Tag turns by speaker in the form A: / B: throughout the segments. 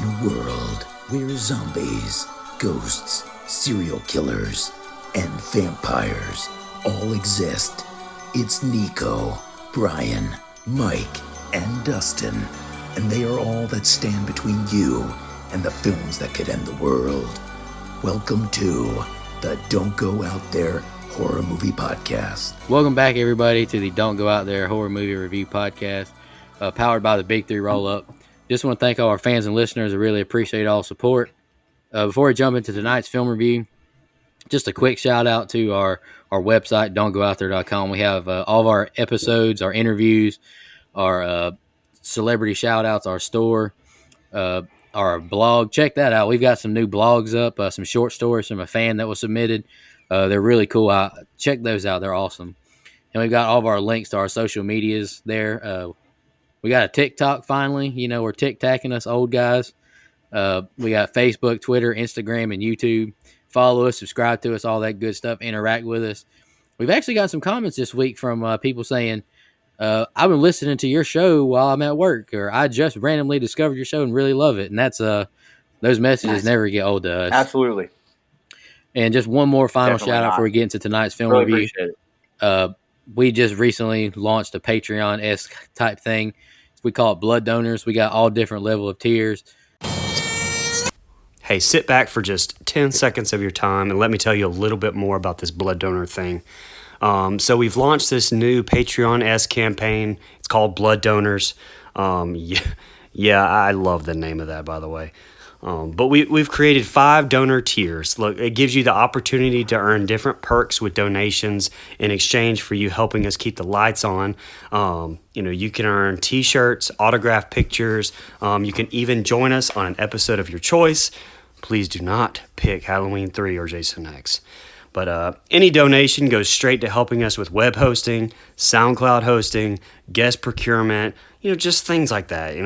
A: In a world where zombies, ghosts, serial killers, and vampires all exist, it's Nico, Brian, Mike, and Dustin, and they are all that stand between you and the films that could end the world. Welcome to the Don't Go Out There Horror Movie Podcast.
B: Welcome back, everybody, to the Don't Go Out There Horror Movie Review Podcast, powered by the Big 3 Roll-Up. Just want to thank all our fans and listeners. I really appreciate all the support. Before we jump into tonight's film review, just a quick shout out to our website, don'tgoouthere.com. We have all of our episodes, our interviews, our celebrity shout outs, our store, our blog. Check that out. We've got some new blogs up, some short stories from a fan that was submitted. They're really cool. Check those out. They're awesome. And we've got all of our links to our social medias there. We got a TikTok finally. You know, we're tic-tacking us old guys. We got Facebook, Twitter, Instagram, and YouTube. Follow us, subscribe to us, all that good stuff. Interact with us. We've actually got some comments this week from people saying, I've been listening to your show while I'm at work, or I just randomly discovered your show and really love it. And that's those messages never get old to us.
C: Absolutely.
B: And just one more final shout out before we get into tonight's film review.
C: Appreciate it.
B: We just recently launched a Patreon-esque type thing. We call it Blood Donors. We got all different level of tiers.
D: Hey, sit back for just 10 seconds of your time and let me tell you a little bit more about this blood donor thing. So we've launched this new Patreon-esque campaign. It's called Blood Donors. Yeah, I love the name of that, by the way. But we've created 5 donor tiers. Look, it gives you the opportunity to earn different perks with donations in exchange for you helping us keep the lights on. You can earn t-shirts, autographed pictures. You can even join us on an episode of your choice. Please do not pick Halloween 3 or Jason X. But any donation goes straight to helping us with web hosting, SoundCloud hosting, guest procurement, just things like that.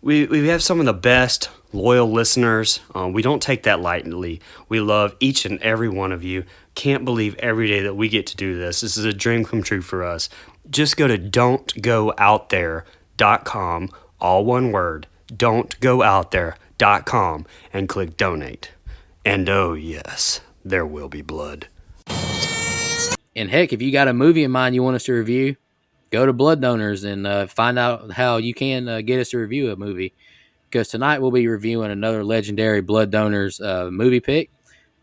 D: We have some of the best loyal listeners. We don't take that lightly. We love each and every one of you. Can't believe every day that we get to do this. This is a dream come true for us. Just go to don'tgoouthere.com, all one word, don'tgoouthere.com, and click donate. And oh yes, there will be blood.
B: And heck, if you got a movie in mind you want us to review, go to Blood Donors and find out how you can get us to review a movie. Because tonight we'll be reviewing another legendary Blood Donors movie pick.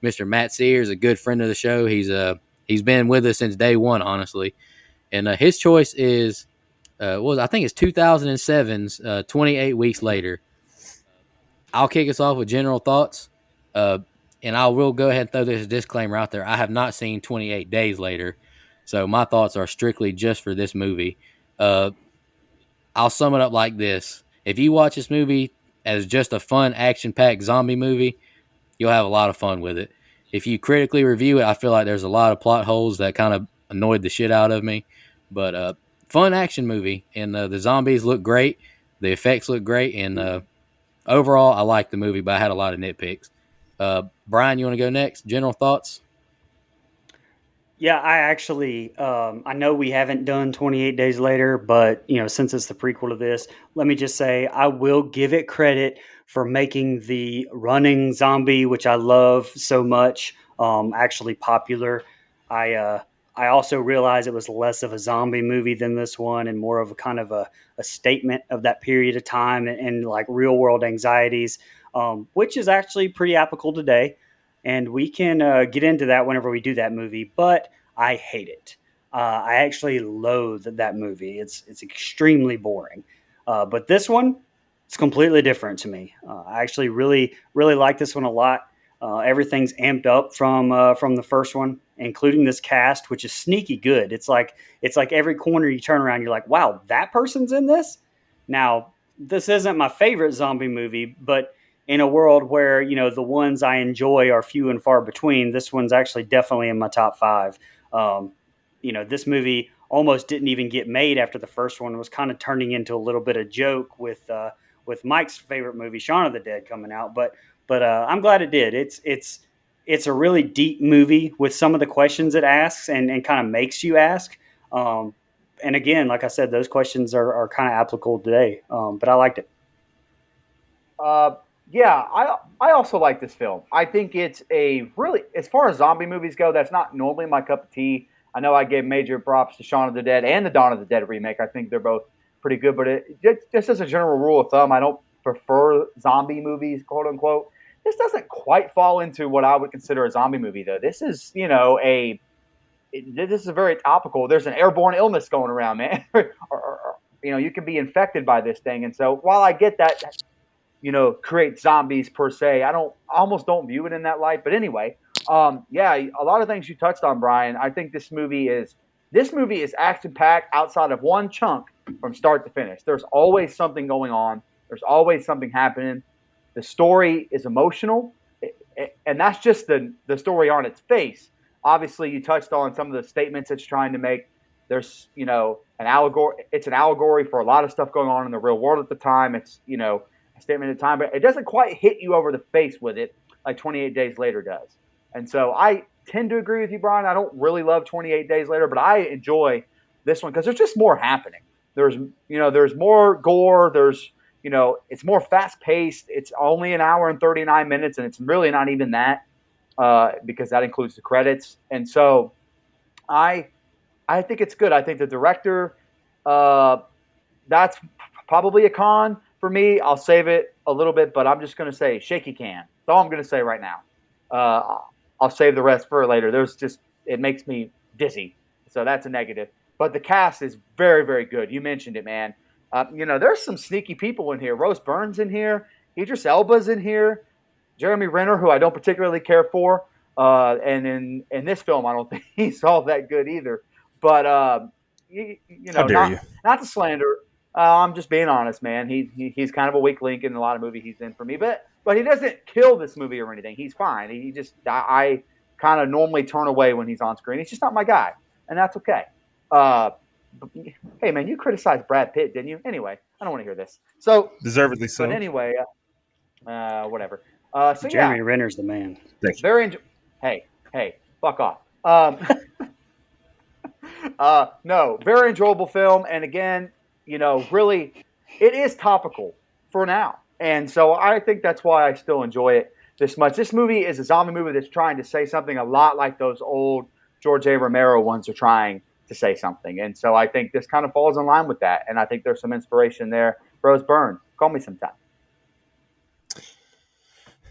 B: Mr. Matt Sears, a good friend of the show. He's been with us since day one, honestly. And his choice is, I think it's 2007's 28 Weeks Later. I'll kick us off with general thoughts. And I will go ahead and throw this disclaimer out there. I have not seen 28 Days Later. So my thoughts are strictly just for this movie. I'll sum it up like this. If you watch this movie as just a fun, action-packed zombie movie, you'll have a lot of fun with it. If you critically review it, I feel like there's a lot of plot holes that kind of annoyed the shit out of me. But fun action movie, and the zombies look great. The effects look great, and overall, I like the movie, but I had a lot of nitpicks. Brian, you want to go next? General thoughts?
C: Yeah, I actually, I know we haven't done 28 Days Later, but, since it's the prequel to this, let me just say I will give it credit for making the running zombie, which I love so much, actually popular. I also realized it was less of a zombie movie than this one and more of a kind of a statement of that period of time and like real world anxieties, which is actually pretty applicable today. And we can get into that whenever we do that movie, but I hate it. I actually loathe that movie. It's extremely boring. But this one, it's completely different to me. I actually really, really like this one a lot. Everything's amped up from the first one, including this cast, which is sneaky good. It's like every corner you turn around, you're like, wow, that person's in this? Now, this isn't my favorite zombie movie, but in a world where, the ones I enjoy are few and far between, this one's actually definitely in my top 5. This movie almost didn't even get made after the first one. It was kind of turning into a little bit of joke with Mike's favorite movie, Shaun of the Dead, coming out. But I'm glad it did. It's a really deep movie with some of the questions it asks and kind of makes you ask. And again, like I said, those questions are kind of applicable today. But I liked it.
E: Uh, yeah, I also like this film. I think it's a really, as far as zombie movies go, that's not normally my cup of tea. I know I gave major props to Shaun of the Dead and the Dawn of the Dead remake. I think they're both pretty good, but just as a general rule of thumb, I don't prefer zombie movies, quote unquote. This doesn't quite fall into what I would consider a zombie movie, though. This is, this is very topical. There's an airborne illness going around, man. You can be infected by this thing, and so while I get that, create zombies per se. I almost don't view it in that light. But anyway, yeah, a lot of things you touched on, Brian. I think this movie is action packed outside of one chunk from start to finish. There's always something going on. There's always something happening. The story is emotional, and that's just the story on its face. Obviously, you touched on some of the statements it's trying to make. There's an allegory. It's an allegory for a lot of stuff going on in the real world at the time. It's a statement of time, but it doesn't quite hit you over the face with it like 28 Days Later does. And so I tend to agree with you, Brian. I don't really love 28 Days Later, but I enjoy this one because there's just more happening. There's more gore. It's more fast paced. It's only an hour and 39 minutes, and it's really not even that because that includes the credits. And so I I think it's good. I think the director, uh, that's probably a con for me. I'll save it a little bit, but I'm just going to say shaky can. That's all I'm going to say right now. I'll save the rest for later. It makes me dizzy. So that's a negative. But the cast is very, very good. You mentioned it, man. There's some sneaky people in here. Rose Byrne's in here. Idris Elba's in here. Jeremy Renner, who I don't particularly care for. And in this film, I don't think he's all that good either. But
F: How dare you?
E: not to slander. I'm just being honest, man. He's kind of a weak link in a lot of movies he's in for me. But he doesn't kill this movie or anything. He's fine. I kind of normally turn away when he's on screen. He's just not my guy, and that's okay. Hey man, you criticized Brad Pitt, didn't you? Anyway, I don't want to hear this. So
F: Deservedly so.
E: but anyway, whatever. So
C: Jeremy Renner's the man.
F: Thank you.
E: Hey, fuck off. No, very enjoyable film, and again, really, it is topical for now, and so I think that's why I still enjoy it this much. This movie is a zombie movie that's trying to say something a lot like those old George A. Romero ones are trying to say something, and so I think this kind of falls in line with that, and I think there's some inspiration there. Rose Byrne, call me sometime.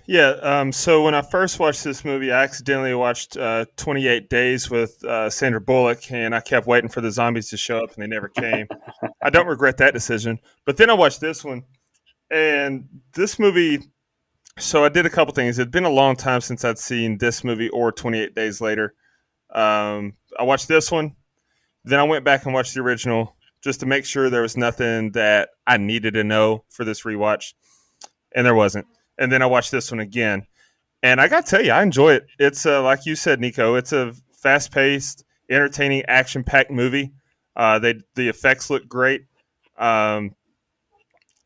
F: Yeah, so when I first watched this movie, I accidentally watched 28 Days with Sandra Bullock, and I kept waiting for the zombies to show up, and they never came. I don't regret that decision. But then I watched this one, and this movie, so I did a couple things. It had been a long time since I'd seen this movie or 28 Days Later. I watched this one, then I went back and watched the original just to make sure there was nothing that I needed to know for this rewatch, and there wasn't. And then I watched this one again, and I got to tell you, I enjoy it. It's like you said, Nico. It's a fast-paced, entertaining, action-packed movie. The effects look great. I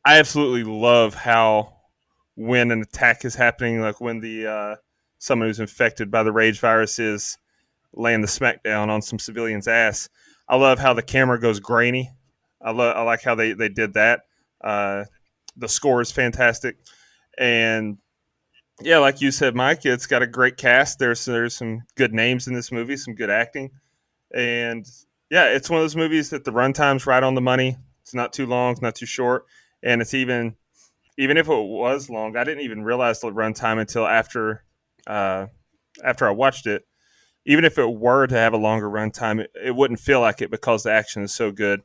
F: absolutely love how when an attack is happening, like when the someone who's infected by the rage virus is laying the smackdown on some civilian's ass. I love how the camera goes grainy. I like how they did that. The score is fantastic. And yeah, like you said, Mike, it's got a great cast. There's some good names in this movie, some good acting, and yeah, it's one of those movies that the runtime's right on the money. It's not too long, it's not too short, and it's even if it was long, I didn't even realize the runtime until after I watched it. Even if it were to have a longer runtime, it wouldn't feel like it because the action is so good.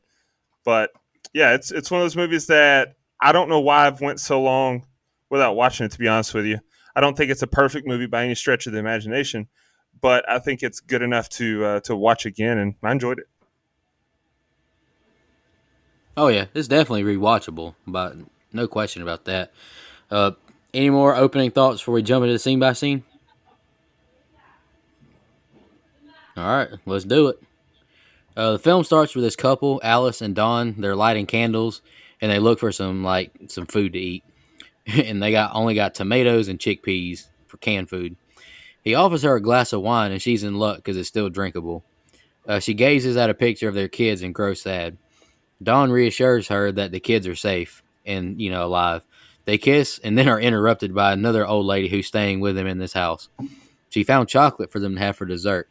F: But yeah, it's one of those movies that I don't know why I've went so long without watching it, to be honest with you. I don't think it's a perfect movie by any stretch of the imagination, but I think it's good enough to watch again, and I enjoyed it.
B: Oh yeah, it's definitely rewatchable, but no question about that. Uh, any more opening thoughts before we jump into scene by scene? All right, let's do it. The film starts with this couple, Alice and Don. They're lighting candles, and they look for some food to eat. And they only got tomatoes and chickpeas for canned food. He offers her a glass of wine, and she's in luck because it's still drinkable. She gazes at a picture of their kids and grows sad. Dawn reassures her that the kids are safe and alive. They kiss and then are interrupted by another old lady who's staying with them in this house. She found chocolate for them to have for dessert.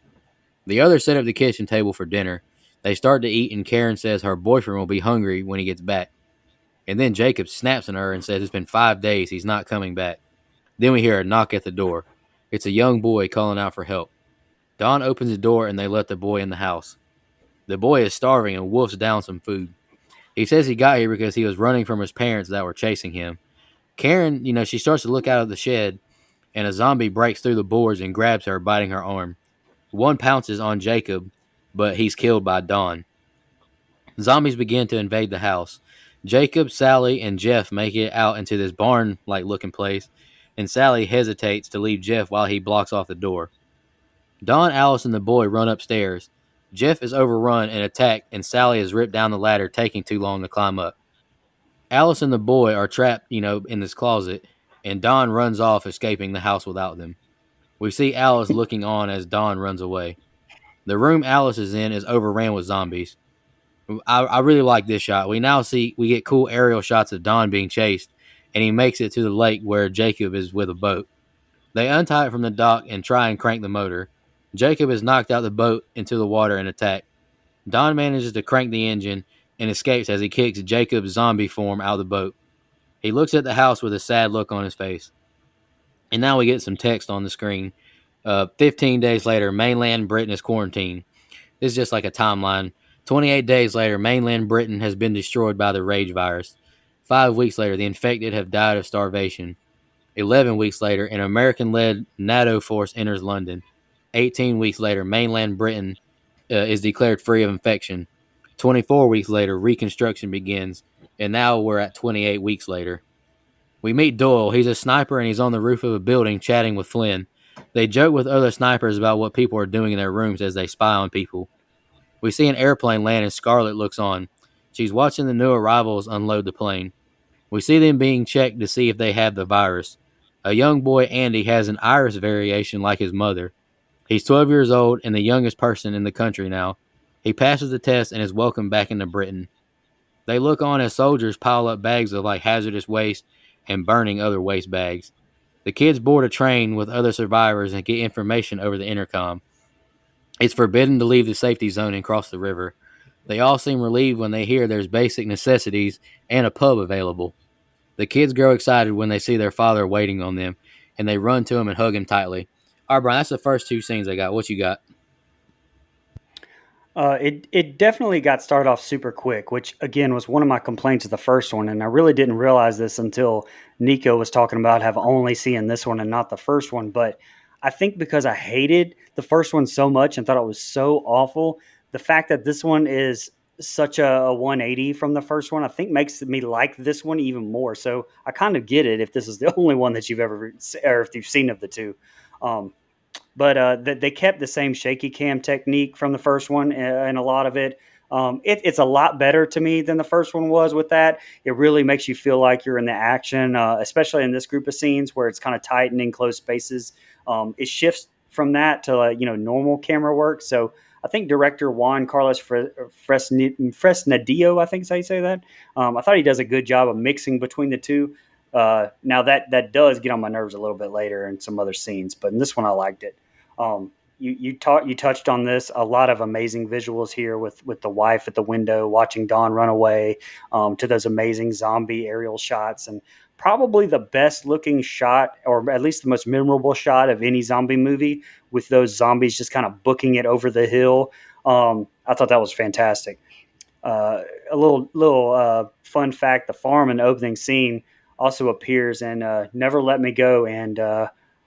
B: The others set up the kitchen table for dinner. They start to eat, and Karen says her boyfriend will be hungry when he gets back. And then Jacob snaps at her and says it's been 5 days, he's not coming back. Then we hear a knock at the door. It's a young boy calling out for help. Don opens the door and they let the boy in the house. The boy is starving and wolfs down some food. He says he got here because he was running from his parents that were chasing him. Karen, she starts to look out of the shed, and a zombie breaks through the boards and grabs her, biting her arm. One pounces on Jacob, but he's killed by Don. Zombies begin to invade the house. Jacob, Sally, and Jeff make it out into this barn-like looking place, and Sally hesitates to leave Jeff while he blocks off the door. Don, Alice, and the boy run upstairs. Jeff is overrun and attacked, and Sally is ripped down the ladder, taking too long to climb up. Alice and the boy are trapped, in this closet, and Don runs off, escaping the house without them. We see Alice looking on as Don runs away. The room Alice is in is overran with zombies. I really like this shot. We get cool aerial shots of Don being chased, and he makes it to the lake where Jacob is with a boat. They untie it from the dock and try and crank the motor. Jacob is knocked out the boat into the water and attacked. Don manages to crank the engine and escapes as he kicks Jacob's zombie form out of the boat. He looks at the house with a sad look on his face. And now we get some text on the screen. 15 days later, mainland Britain is quarantined. This is just like a timeline. 28 days later, mainland Britain has been destroyed by the rage virus. 5 weeks later, the infected have died of starvation. 11 weeks later, an American-led NATO force enters London. 18 weeks later, mainland Britain is declared free of infection. 24 weeks later, reconstruction begins. And now we're at 28 weeks later. We meet Doyle. He's a sniper and he's on the roof of a building chatting with Flynn. They joke with other snipers about what people are doing in their rooms as they spy on people. We see an airplane land and Scarlett looks on. She's watching the new arrivals unload the plane. We see them being checked to see if they have the virus. A young boy, Andy, has an iris variation like his mother. He's 12 years old and the youngest person in the country now. He passes the test and is welcomed back into Britain. They look on as soldiers pile up bags of hazardous waste and burning other waste bags. The kids board a train with other survivors and get information over the intercom. It's forbidden to leave the safety zone and cross the river. They all seem relieved when they hear there's basic necessities and a pub available. The kids grow excited when they see their father waiting on them, and they run to him and hug him tightly. All right, Brian, that's the first two scenes I got. What you got?
C: It definitely got started off super quick, which again was one of my complaints of the first one, and I really didn't realize this until Nico was talking about have only seen this one and not the first one. But I think because I hated the first one so much and thought it was so awful, the fact that this one is such a 180 from the first one, I think makes me like this one even more. So I kind of get it if this is the only one that you've ever, or if you've seen of the two. But they kept the same shaky cam technique from the first one and a lot of it. It's a lot better to me than the first one was with that. It really makes you feel like you're in the action, especially in this group of scenes where it's kind of tight and in close spaces. It shifts from that to normal camera work. So I think director Juan Carlos Fresnadillo, I think is how you say that. I thought he does a good job of mixing between the two. Now that does get on my nerves a little bit later in some other scenes, but in this one I liked it. You touched on this, a lot of amazing visuals here with the wife at the window watching Dawn run away, to those amazing zombie aerial shots, and probably the best looking shot, or at least the most memorable shot of any zombie movie, with those zombies just kind of booking it over the hill. I thought that was fantastic. A little fun fact: the farm in the opening scene also appears in Never Let Me Go, and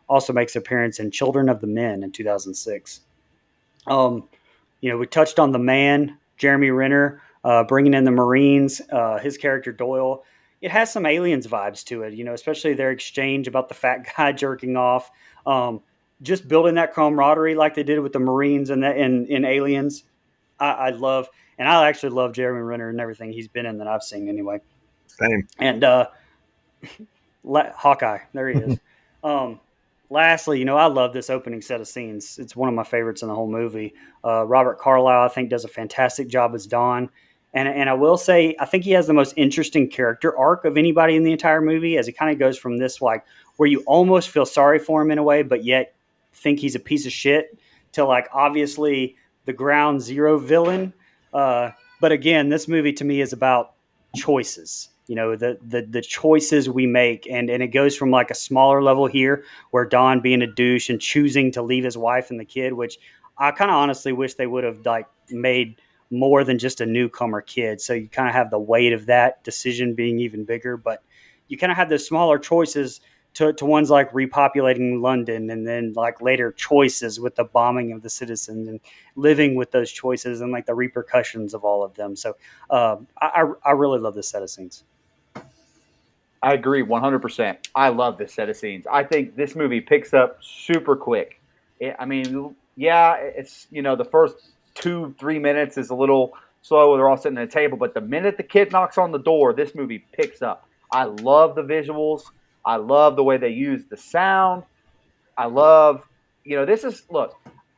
C: also makes an appearance in Children of the Men in 2006. We touched on the man, Jeremy Renner, bringing in the Marines, his character Doyle. It has some Aliens vibes to it, especially their exchange about the fat guy jerking off. Just building that camaraderie like they did with the Marines and in Aliens. I love, and I actually love Jeremy Renner and everything he's been in that I've seen anyway.
F: Same.
C: And Hawkeye, there he is. Lastly, I love this opening set of scenes. It's one of my favorites in the whole movie. Robert Carlyle, I think, does a fantastic job as Don. And I will say, I think he has the most interesting character arc of anybody in the entire movie, as it kind of goes from this like where you almost feel sorry for him in a way, but yet think he's a piece of shit, to like obviously the ground zero villain. But again, this movie to me is about choices. You know, the choices we make, and it goes from like a smaller level here, where Don being a douche and choosing to leave his wife and the kid, which I kind of honestly wish they would have like made more than just a newcomer kid. So you kind of have the weight of that decision being even bigger, but you kind of have those smaller choices to ones like repopulating London, and then like later choices with the bombing of the citizens and living with those choices and like the repercussions of all of them. So I really love this set of scenes.
E: I agree 100%. I love this set of scenes. I think this movie picks up super quick. I mean, yeah, it's, the first 2-3 minutes is a little slow. They're all sitting at a table, but the minute the kid knocks on the door, this movie picks up. I love the visuals. I love the way they use the sound. I love, look,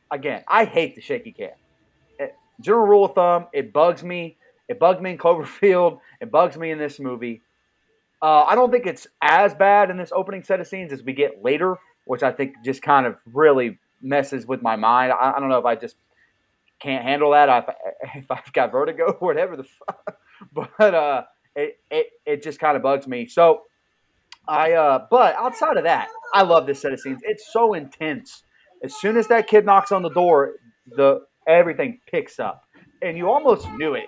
E: again, I hate the shaky cam. General rule of thumb, it bugs me. It bugged me in Cloverfield. It bugs me in this movie. I don't think it's as bad in this opening set of scenes as we get later, which I think just kind of really messes with my mind. I don't know if I just can't handle that, if I've got vertigo or whatever the fuck. But it just kind of bugs me. So but outside of that, I love this set of scenes. It's so intense. As soon as that kid knocks on the door, everything picks up, and you almost knew it.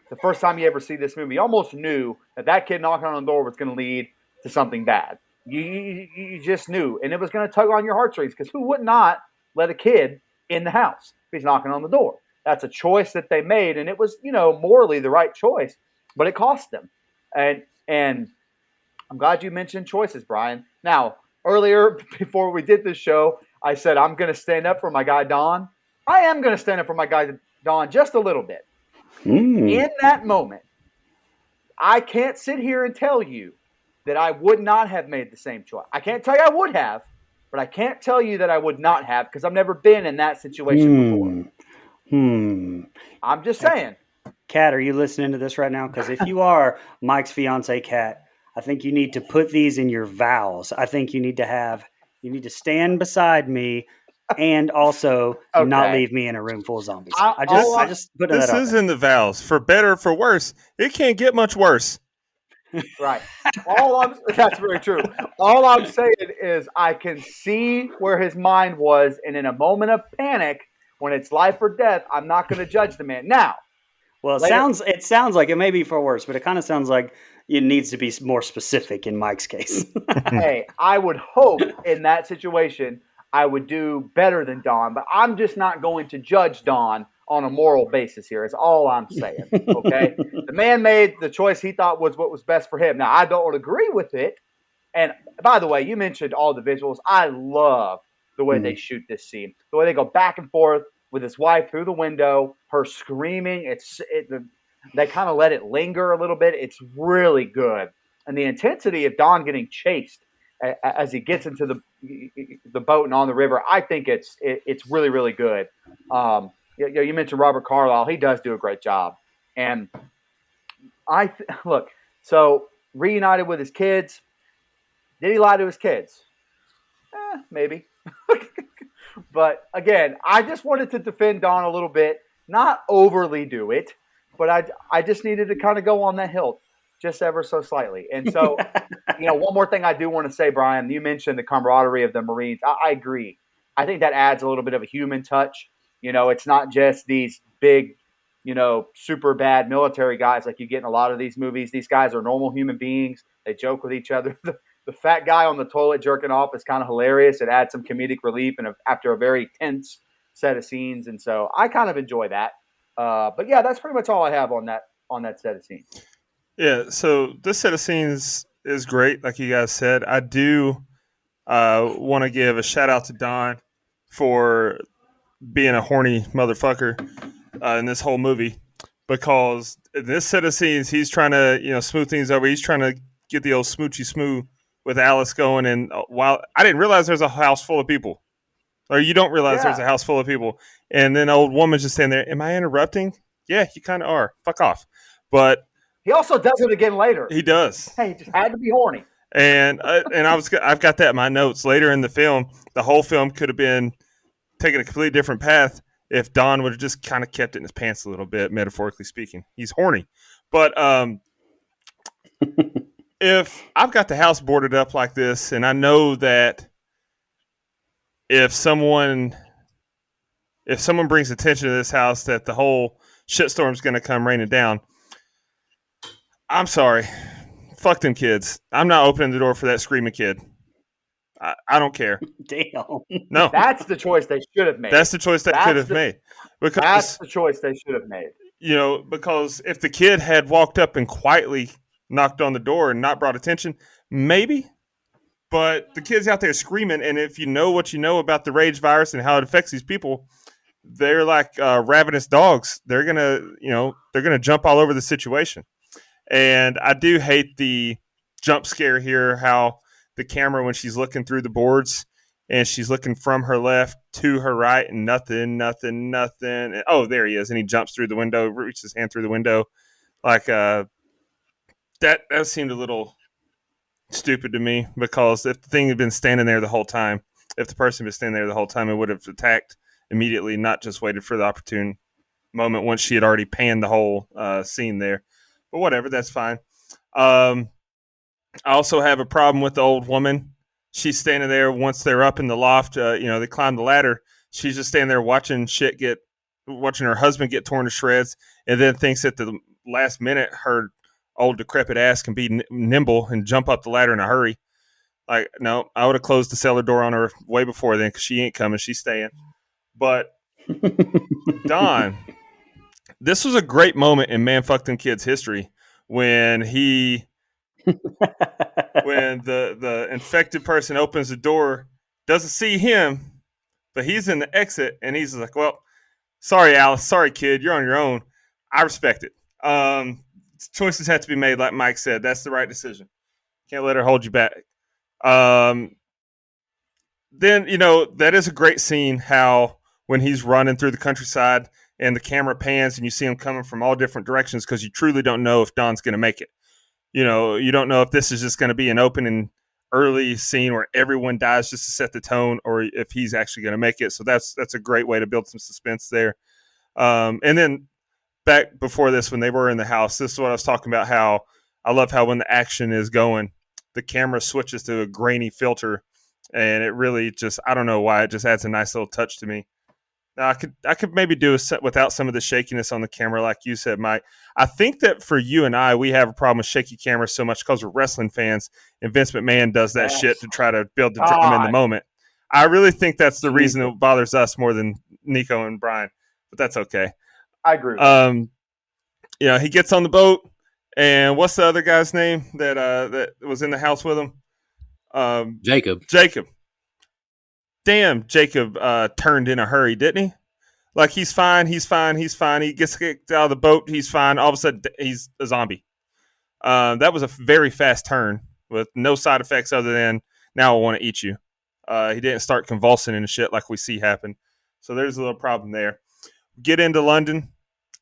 E: The first time you ever see this movie, you almost knew that kid knocking on the door was going to lead to something bad. You just knew, and it was going to tug on your heartstrings, because who would not let a kid in the house if he's knocking on the door? That's a choice that they made, and it was, morally the right choice, but it cost them. And I'm glad you mentioned choices, Brian. Now, earlier, before we did this show, I said I'm going to stand up for my guy Don. I am going to stand up for my guy Don just a little bit. In that moment, I can't sit here and tell you that I would not have made the same choice. I can't tell you I would have, but I can't tell you that I would not have, because I've never been in that situation before. I'm just saying.
C: Kat, are you listening to this right now? Because if you are Mike's fiance, Kat, I think you need to put these in your vows. I think you need to stand beside me, and also not leave me in a room full of zombies. I just put that out.
F: This is in the vows. For better or for worse, it can't get much worse.
E: Right. That's very true. All I'm saying is I can see where his mind was, and in a moment of panic, when it's life or death, I'm not going to judge the man. Now,
C: well, it sounds like it may be for worse, but it kind of sounds like it needs to be more specific in Mike's case.
E: Hey, I would hope in that situation I would do better than Don, but I'm just not going to judge Don on a moral basis here. Is all I'm saying. Okay, the man made the choice he thought was what was best for him. Now, I don't agree with it. And by the way, you mentioned all the visuals. I love the way they shoot this scene, the way they go back and forth with his wife through the window, her screaming. They kind of let it linger a little bit. It's really good, and the intensity of Don getting chased as he gets into the boat and on the river, I think it's really, really good. You mentioned Robert Carlyle; he does do a great job. And look, so reunited with his kids. Did he lie to his kids? Maybe. But again, I just wanted to defend Don a little bit, not overly do it, but I just needed to kind of go on that hill just ever so slightly. And so, one more thing I do want to say, Brian, you mentioned the camaraderie of the Marines. I agree. I think that adds a little bit of a human touch. It's not just these big, super bad military guys like you get in a lot of these movies. These guys are normal human beings. They joke with each other. The fat guy on the toilet jerking off is kind of hilarious. It adds some comedic relief after a very tense set of scenes. And so I kind of enjoy that. But yeah, that's pretty much all I have on that set of scenes.
F: Yeah, so this set of scenes is great, like you guys said. I do want to give a shout out to Don for being a horny motherfucker in this whole movie, because in this set of scenes, he's trying to smooth things over. He's trying to get the old smoochy smooth with Alice going, and while I didn't realize there's a house full of people, or you don't realize there's a house full of people, and then old woman's just standing there. Am I interrupting? Yeah, you kind of are. Fuck off. But
E: he also does it again later.
F: He does.
E: He just had to be horny.
F: And I've got that in my notes. Later in the film, the whole film could have been taking a completely different path if Don would have just kind of kept it in his pants a little bit, metaphorically speaking. He's horny. But if I've got the house boarded up like this, and I know that if someone brings attention to this house, that the whole shitstorm's going to come raining down, I'm sorry. Fuck them kids. I'm not opening the door for that screaming kid. I don't care.
C: Damn.
F: No.
E: That's the choice they should have made.
F: That's the choice they could have made.
E: That's the choice they should have made.
F: You know, because if the kid had walked up and quietly knocked on the door and not brought attention, maybe. But the kid's out there screaming, and if you know what you know about the rage virus and how it affects these people, they're like ravenous dogs. They're gonna jump all over the situation. And I do hate the jump scare here, how the camera, when she's looking through the boards and she's looking from her left to her right and nothing. And, oh, there he is. And he jumps through the window, reaches his hand through the window. Like that seemed a little stupid to me, because if the thing had been standing there the whole time, if the person had been standing there the whole time, it would have attacked immediately, not just waited for the opportune moment once she had already panned the whole scene there. But whatever, that's fine. I also have a problem with the old woman. She's standing there once they're up in the loft. They climb the ladder. She's just standing there watching her husband get torn to shreds, and then thinks at the last minute her old decrepit ass can be nimble and jump up the ladder in a hurry. Like, no, I would have closed the cellar door on her way before then, because she ain't coming. She's staying. But Don, this was a great moment in Man Fuck Them Kids history when when the infected person opens the door, doesn't see him, but he's in the exit, and he's like, well, sorry, Alice. Sorry, kid. You're on your own. I respect it. Choices have to be made, like Mike said. That's the right decision. Can't let her hold you back. Then, that is a great scene, how when he's running through the countryside and the camera pans and you see him coming from all different directions, because you truly don't know if Don's going to make it. You don't know if this is just going to be an open and early scene where everyone dies just to set the tone, or if he's actually going to make it. So that's a great way to build some suspense there. And then back before this, when they were in the house, this is what I was talking about, how I love how when the action is going, the camera switches to a grainy filter, and it really just, I don't know why, it just adds a nice little touch to me. Now, I could maybe do a set without some of the shakiness on the camera, like you said, Mike. I think that for you and I, we have a problem with shaky cameras so much because we're wrestling fans, and Vince McMahon does that shit to try to build the drama in the moment. I really think that's the reason it bothers us more than Nico and Brian, but that's okay.
E: I agree.
F: He gets on the boat, and what's the other guy's name that was in the house with him?
B: Jacob.
F: Damn, Jacob turned in a hurry, didn't he? Like, he's fine. He gets kicked out of the boat. He's fine. All of a sudden, he's a zombie. That was a very fast turn with no side effects other than, now I want to eat you. He didn't start convulsing and shit like we see happen. So there's a little problem there. Get into London.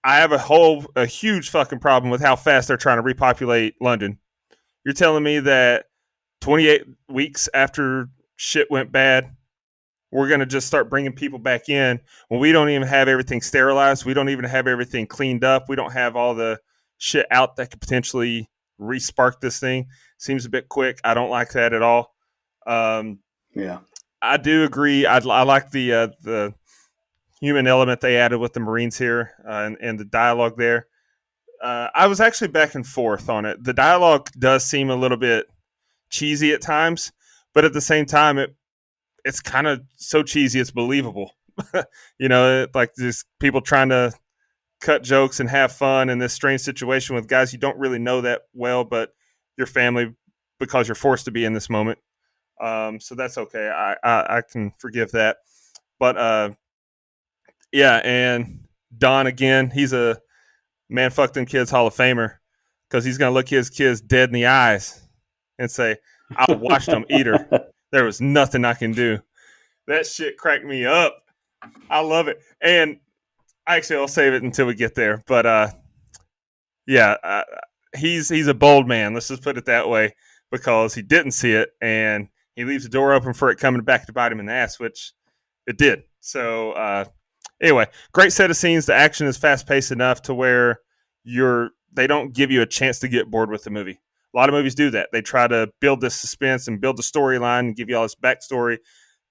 F: I have a huge fucking problem with how fast they're trying to repopulate London. You're telling me that 28 weeks after shit went bad, we're going to just start bringing people back in when we don't even have everything sterilized. We don't even have everything cleaned up. We don't have all the shit out that could potentially re-spark this thing. Seems a bit quick. I don't like that at all.
C: Yeah.
F: I do agree. I like the human element they added with the Marines here and the dialogue there. I was actually back and forth on it. The dialogue does seem a little bit cheesy at times, but at the same time, it's kind of so cheesy it's believable. Like just people trying to cut jokes and have fun in this strange situation with guys you don't really know that well, but your family, because you're forced to be in this moment. So that's okay. I can forgive that. But and Don, again, he's a Man Fuck Them Kids Hall of Famer, because he's going to look his kids dead in the eyes and say, I watched them eat her. There was nothing I can do. That shit cracked me up. I love it. And actually, I'll save it until we get there. But yeah, he's a bold man. Let's just put it that way, because he didn't see it, and he leaves the door open for it coming back to bite him in the ass, which it did. So anyway, great set of scenes. The action is fast paced enough to where they don't give you a chance to get bored with the movie. A lot of movies do that. They try to build this suspense and build the storyline and give you all this backstory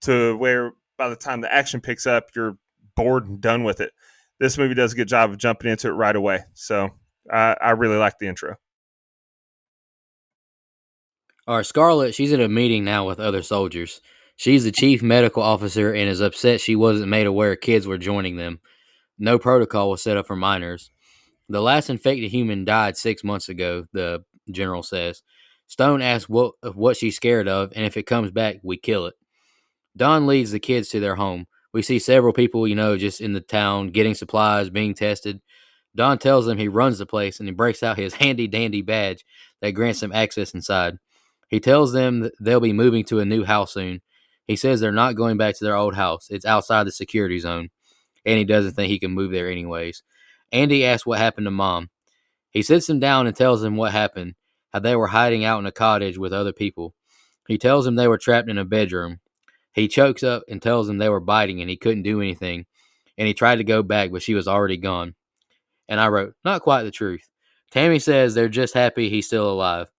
F: to where by the time the action picks up, you're bored and done with it. This movie does a good job of jumping into it right away. So I really like the intro.
B: Our Scarlett, she's at a meeting now with other soldiers. She's the chief medical officer and is upset she wasn't made aware kids were joining them. No protocol was set up for minors. The last infected human died 6 months ago, the general says. Stone asks what she's scared of, and if it comes back, we kill it. Don leads the kids to their home. We see several people, just in the town, getting supplies, being tested. Don tells them he runs the place, and he breaks out his handy-dandy badge that grants them access inside. He tells them that they'll be moving to a new house soon. He says they're not going back to their old house. It's outside the security zone, and he doesn't think he can move there anyways. Andy asks what happened to Mom. He sits them down and tells them what happened, how they were hiding out in a cottage with other people. He tells them they were trapped in a bedroom. He chokes up and tells them they were biting and he couldn't do anything, and he tried to go back, but she was already gone. And I wrote, not quite the truth. Tammy says they're just happy he's still alive.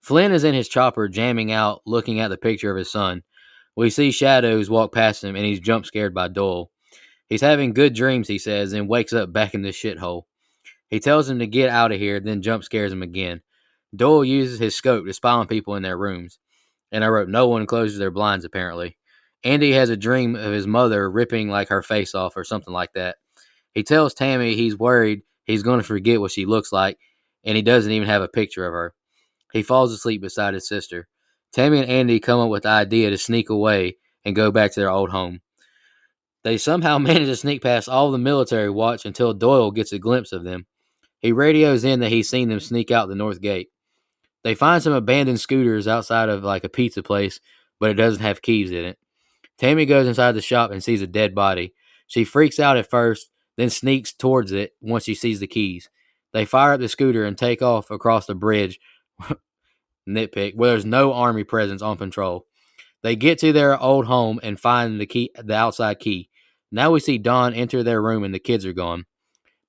B: Flynn is in his chopper jamming out, looking at the picture of his son. We see shadows walk past him, and he's jump scared by Doyle. He's having good dreams, he says, and wakes up back in this shithole. He tells him to get out of here, then jump scares him again. Doyle uses his scope to spy on people in their rooms. And I wrote, no one closes their blinds, apparently. Andy has a dream of his mother ripping like her face off or something like that. He tells Tammy he's worried he's going to forget what she looks like, and he doesn't even have a picture of her. He falls asleep beside his sister. Tammy and Andy come up with the idea to sneak away and go back to their old home. They somehow manage to sneak past all the military watch until Doyle gets a glimpse of them. He radios in that he's seen them sneak out the north gate. They find some abandoned scooters outside of like a pizza place, but it doesn't have keys in it. Tammy goes inside the shop and sees a dead body. She freaks out at first, then sneaks towards it once she sees the keys. They fire up the scooter and take off across the bridge, nitpick, where there's no army presence on patrol. They get to their old home and find the outside key. Now we see Don enter their room and the kids are gone.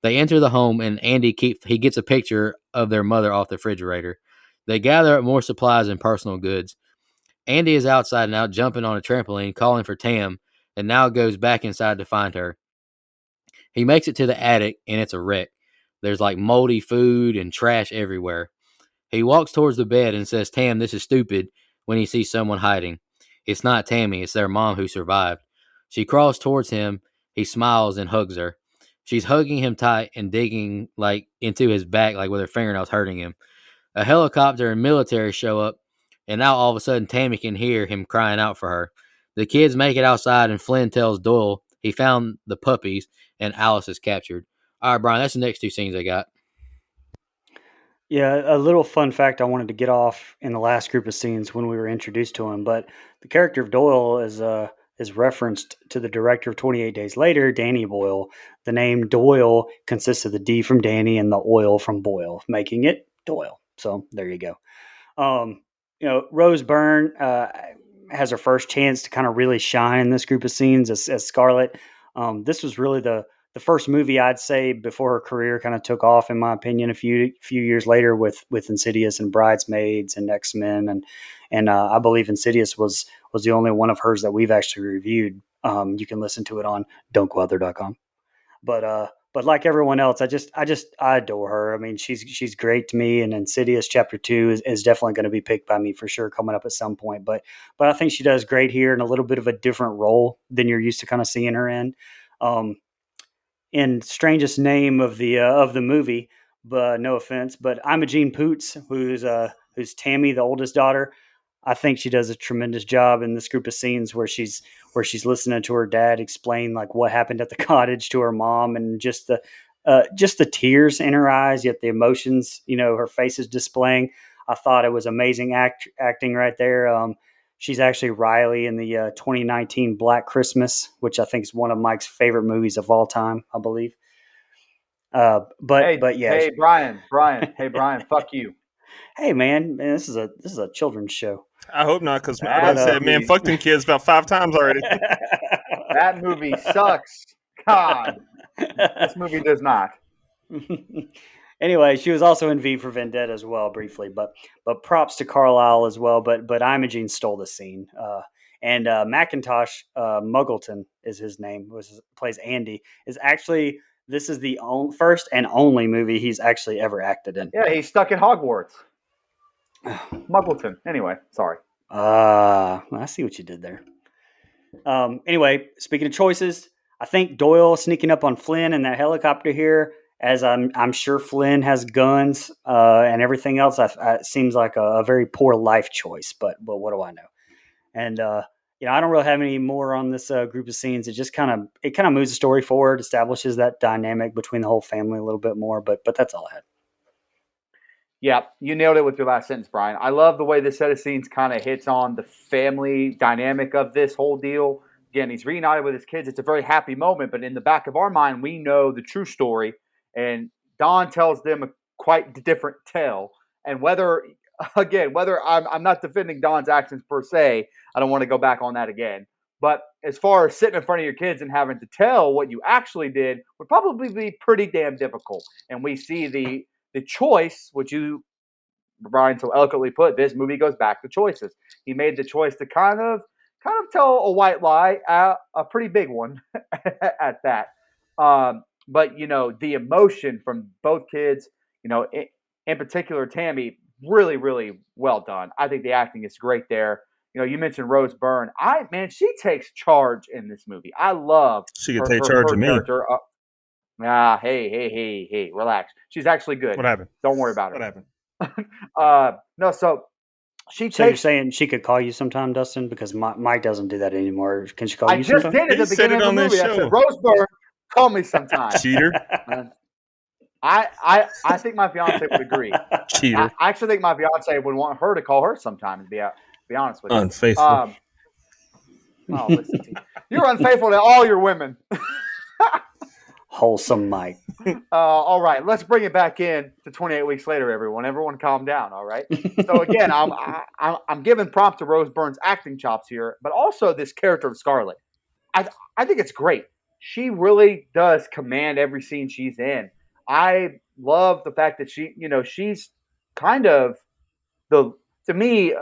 B: They enter the home and Andy gets a picture of their mother off the refrigerator. They gather up more supplies and personal goods. Andy is outside now, jumping on a trampoline, calling for Tam, and now goes back inside to find her. He makes it to the attic, and it's a wreck. There's like moldy food and trash everywhere. He walks towards the bed and says, Tam, this is stupid, when he sees someone hiding. It's not Tammy, it's their mom who survived. She crawls towards him. He smiles and hugs her. She's hugging him tight and digging like into his back, like with her fingernails hurting him. A helicopter and military show up, and now all of a sudden Tammy can hear him crying out for her. The kids make it outside, and Flynn tells Doyle he found the puppies, and Alice is captured. All right, Brian, that's the next two scenes I got.
C: Yeah, a little fun fact I wanted to get off in the last group of scenes when we were introduced to him, but the character of Doyle is referenced to the director of 28 Days Later, Danny Boyle. The name Doyle consists of the D from Danny and the oil from Boyle, making it Doyle. So there you go. Rose Byrne has her first chance to kind of really shine in this group of scenes as Scarlett. This was really the first movie I'd say before her career kind of took off, in my opinion. A few years later with Insidious and Bridesmaids and X-Men, and I believe Insidious was the only one of hers that we've actually reviewed. You can listen to it on don'tgoothere.com. But like everyone else, I adore her. I mean, she's great to me, and Insidious Chapter 2 is definitely going to be picked by me for sure coming up at some point. But I think she does great here in a little bit of a different role than you're used to kind of seeing her in. In strangest name of the movie, but no offense, but Imogene Poots, who's Tammy, the oldest daughter. I think she does a tremendous job in this group of scenes where she's listening to her dad explain like what happened at the cottage to her mom, and just the tears in her eyes, yet the emotions, her face is displaying. I thought it was amazing acting right there. She's actually Riley in the 2019 Black Christmas, which I think is one of Mike's favorite movies of all time, I believe. But yeah.
E: Hey, Brian, fuck you.
C: Hey man, this is a children's show.
F: I hope not, because I
E: That
F: about to say, man,
E: movie,
F: fuck them kids about 5 times already.
E: that movie sucks. God, this movie does not.
C: Anyway, she was also in V for Vendetta as well, briefly. But props to Carlisle as well. But Imogene stole the scene. And Macintosh Muggleton is his name. Plays Andy. Is actually this is the first and only movie he's actually ever acted in.
E: Yeah, he's stuck in Hogwarts. Muggleton. Anyway, sorry.
C: I see what you did there. Anyway, speaking of choices, I think Doyle sneaking up on Flynn in that helicopter here, as I'm sure Flynn has guns and everything else. It seems like a very poor life choice, but what do I know? And I don't really have any more on this group of scenes. It just kind of moves the story forward, establishes that dynamic between the whole family a little bit more. But that's all I had.
E: Yeah, you nailed it with your last sentence, Brian. I love the way this set of scenes kind of hits on the family dynamic of this whole deal. Again, he's reunited with his kids. It's a very happy moment, but in the back of our mind, we know the true story. And Don tells them a quite different tale. And whether I'm not defending Don's actions per se, I don't want to go back on that again. But as far as sitting in front of your kids and having to tell what you actually did would probably be pretty damn difficult. And we see the choice, which you, Brian, so eloquently put, this movie goes back to choices. He made the choice to kind of tell a white lie, a pretty big one at that. But the emotion from both kids, in particular Tammy, really, really well done. I think the acting is great there. You mentioned Rose Byrne. She takes charge in this movie. I love
F: She could take charge of me.
E: Character. Hey, relax. She's actually good.
F: What happened?
E: Don't worry about
F: What
E: it.
F: happened?
E: No, so
C: you're saying she could call you sometime, Dustin? Because Mike doesn't do that anymore. Can she call you sometime?
E: I just did at the beginning of the movie. I said, Rose Byrne, call me sometime.
F: Cheater.
E: I think my fiance would agree.
F: Cheater.
E: I actually think my fiance would want her to call her sometime, to be honest with you.
F: Unfaithful.
E: Listen to you. You're unfaithful to all your women.
C: Wholesome Mike.
E: All right, let's bring it back in to 28 weeks later, everyone. Everyone calm down, all right? So again, I'm giving prompt to Rose Byrne's acting chops here, but also this character of Scarlett. I think it's great. She really does command every scene she's in. I love the fact that she's kind of to me,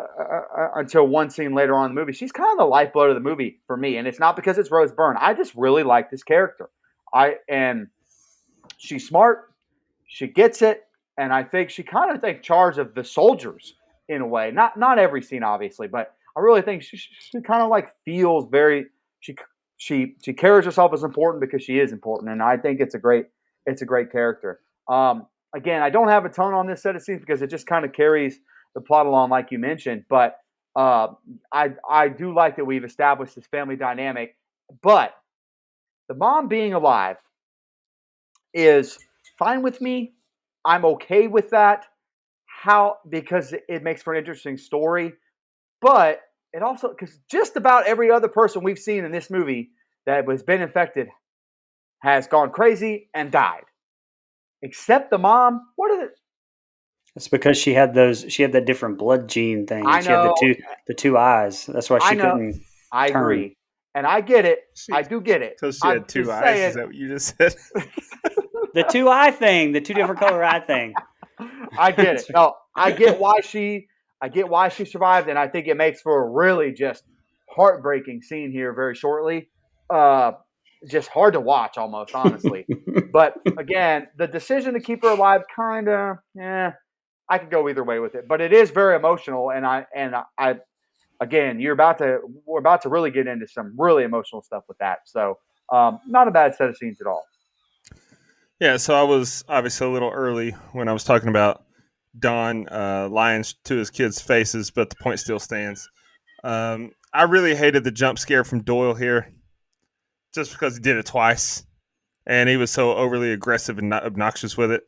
E: until one scene later on in the movie, she's kind of the lifeblood of the movie for me. And it's not because it's Rose Byrne. I just really like this character. And she's smart, she gets it, and I think she kind of takes charge of the soldiers in a way. Not every scene, obviously, but I really think she kind of like feels very. She carries herself as important because she is important, and I think it's a great character. Again, I don't have a tone on this set of scenes because it just kind of carries the plot along, like you mentioned. But I do like that we've established this family dynamic, but the mom being alive is fine with me. I'm okay with that. Because it makes for an interesting story, but it also, because just about every other person we've seen in this movie that has been infected has gone crazy and died, except the mom. What is it?
C: It's because she had that different blood gene thing.
E: I know.
C: She had the two eyes. That's why she couldn't.
E: I agree. And I get it. I do get it.
F: Because she had two eyes. Is that what you just said?
C: The two eye thing, the two different color eye thing.
E: I get it. No, I get why she survived, and I think it makes for a really just heartbreaking scene here very shortly. Just hard to watch almost, honestly. But again, the decision to keep her alive, I could go either way with it. But it is very emotional, and I again, we're about to really get into some really emotional stuff with that. So, not a bad set of scenes at all.
F: Yeah, so I was obviously a little early when I was talking about Don lying to his kids' faces, but the point still stands. I really hated the jump scare from Doyle here, just because he did it twice, and he was so overly aggressive and obnoxious with it.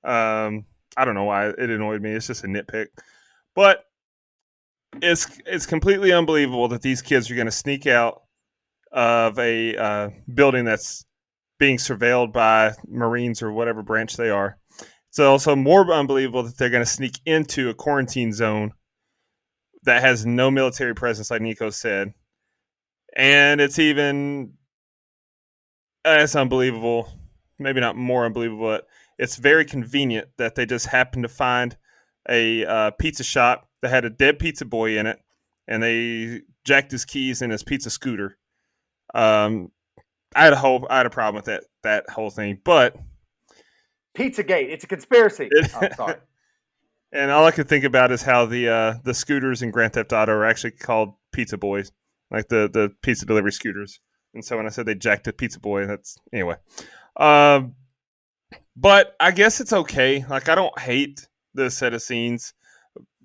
F: I don't know why it annoyed me. It's just a nitpick, but it's completely unbelievable that these kids are going to sneak out of a building that's being surveilled by Marines or whatever branch they are. It's also more unbelievable that they're going to sneak into a quarantine zone that has no military presence, like Nico said. And it's even as unbelievable, maybe not more unbelievable, but it's very convenient that they just happened to find a pizza shop that had a dead pizza boy in it, and they jacked his keys in his pizza scooter. I had a problem with that whole thing, but
E: Pizzagate, it's a conspiracy. Sorry.
F: And all I could think about is how the scooters in Grand Theft Auto are actually called pizza boys, like the pizza delivery scooters. And so when I said they jacked a pizza boy, that's anyway. But I guess it's okay. Like, I don't hate this set of scenes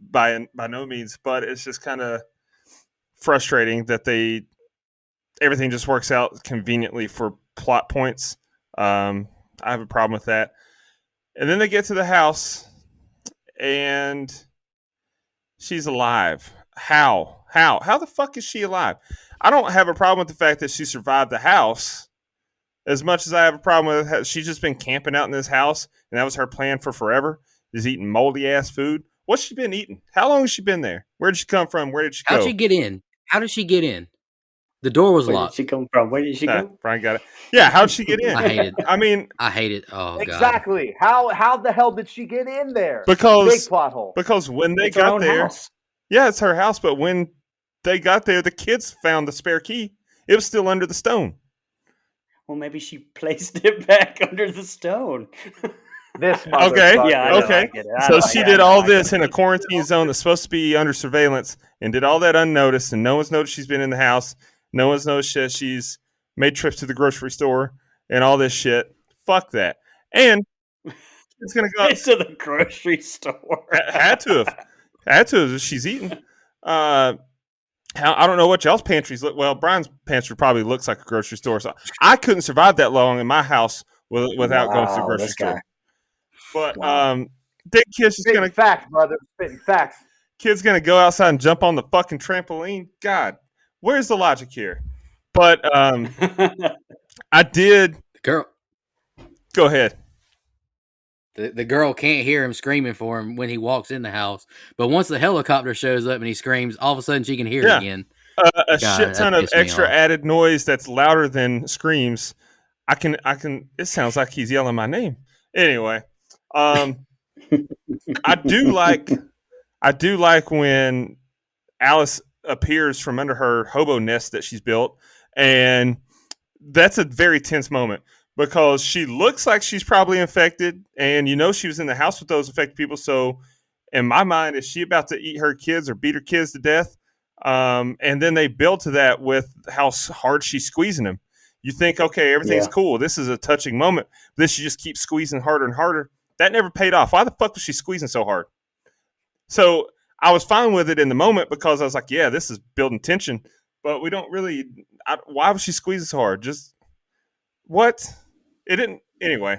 F: by no means, but it's just kind of frustrating that everything just works out conveniently for plot points. I have a problem with that. And then they get to the house, and she's alive. How the fuck is she alive? I don't have a problem with the fact that she survived the house as much as I have a problem with how she's just been camping out in this house, and that was her plan for forever, is eating moldy ass food. What's she been eating? How long has she been there? Where did she come from? Where did she go?
B: How'd she get in? How did she get in? The door was
C: Where
B: locked.
C: did she come from? Where did she go?
F: Brian got it. Yeah, how'd she get in?
B: I hate it.
F: I mean,
B: I hate it. Oh,
E: Exactly. How the hell did she get in there?
F: Because
E: Big plot hole.
F: Because when they
C: It's her
F: got
C: own
F: there,
C: house.
F: yeah, it's her house. But when they got there, the kids found the spare key. It was still under the stone.
C: Well, maybe she placed it back under the stone.
E: This
F: Okay.
E: motherfucker.
C: Yeah, I know,
F: Okay.
C: I get it.
F: So she
C: I
F: did
C: know,
F: all
C: I
F: this
C: get
F: in
C: it.
F: a quarantine zone that's supposed to be under surveillance, and did all that unnoticed, and no one's noticed she's been in the house. No one's noticed that she's made trips to the grocery store and all this shit. Fuck that. And it's gonna go
C: to the grocery store.
F: had to have. She's eating. I don't know what y'all's pantries look. Well, Brian's pantry probably looks like a grocery store. So I couldn't survive that long in my house without going to the grocery store.
C: Guy.
F: But
C: Wow.
F: Dick Kid's just
E: Spitting facts, brother. Spitting facts.
F: kid's gonna go outside and jump on the fucking trampoline. God, where's the logic here? But I did.
B: Girl,
F: Go ahead.
B: the girl can't hear him screaming for him when he walks in the house, but once the helicopter shows up and he screams, all of a sudden she can hear it again.
F: A
B: God,
F: shit ton
B: that
F: of
B: pissed me
F: extra
B: off.
F: added noise that's louder than screams. I can. It sounds like he's yelling my name. Anyway, I do like when Alice appears from under her hobo nest that she's built, and that's a very tense moment because she looks like she's probably infected, and she was in the house with those infected people. So, in my mind, is she about to eat her kids or beat her kids to death? And then they build to that with how hard she's squeezing them. You think, okay, everything's cool. This is a touching moment. Then she just keeps squeezing harder and harder. That never paid off. Why the fuck was she squeezing so hard? So I was fine with it in the moment because I was like, yeah, this is building tension. But we don't really. Why was she squeezing so hard? Just what? It didn't. Anyway.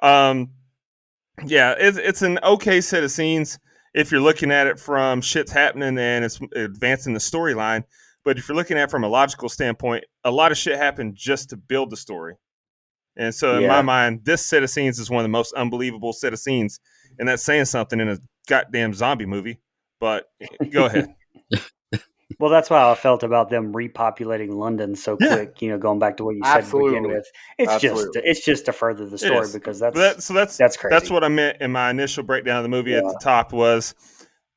F: Yeah, it's an okay set of scenes if you're looking at it from shit's happening and it's advancing the storyline. But if you're looking at it from a logical standpoint, a lot of shit happened just to build the story. And so in my mind, this set of scenes is one of the most unbelievable set of scenes. And that's saying something in a goddamn zombie movie. But go ahead.
C: Well, that's how I felt about them repopulating London so quick. Going back to what you said to begin with. It's just to further the story because that's crazy.
F: That's what I meant in my initial breakdown of the movie at the top was,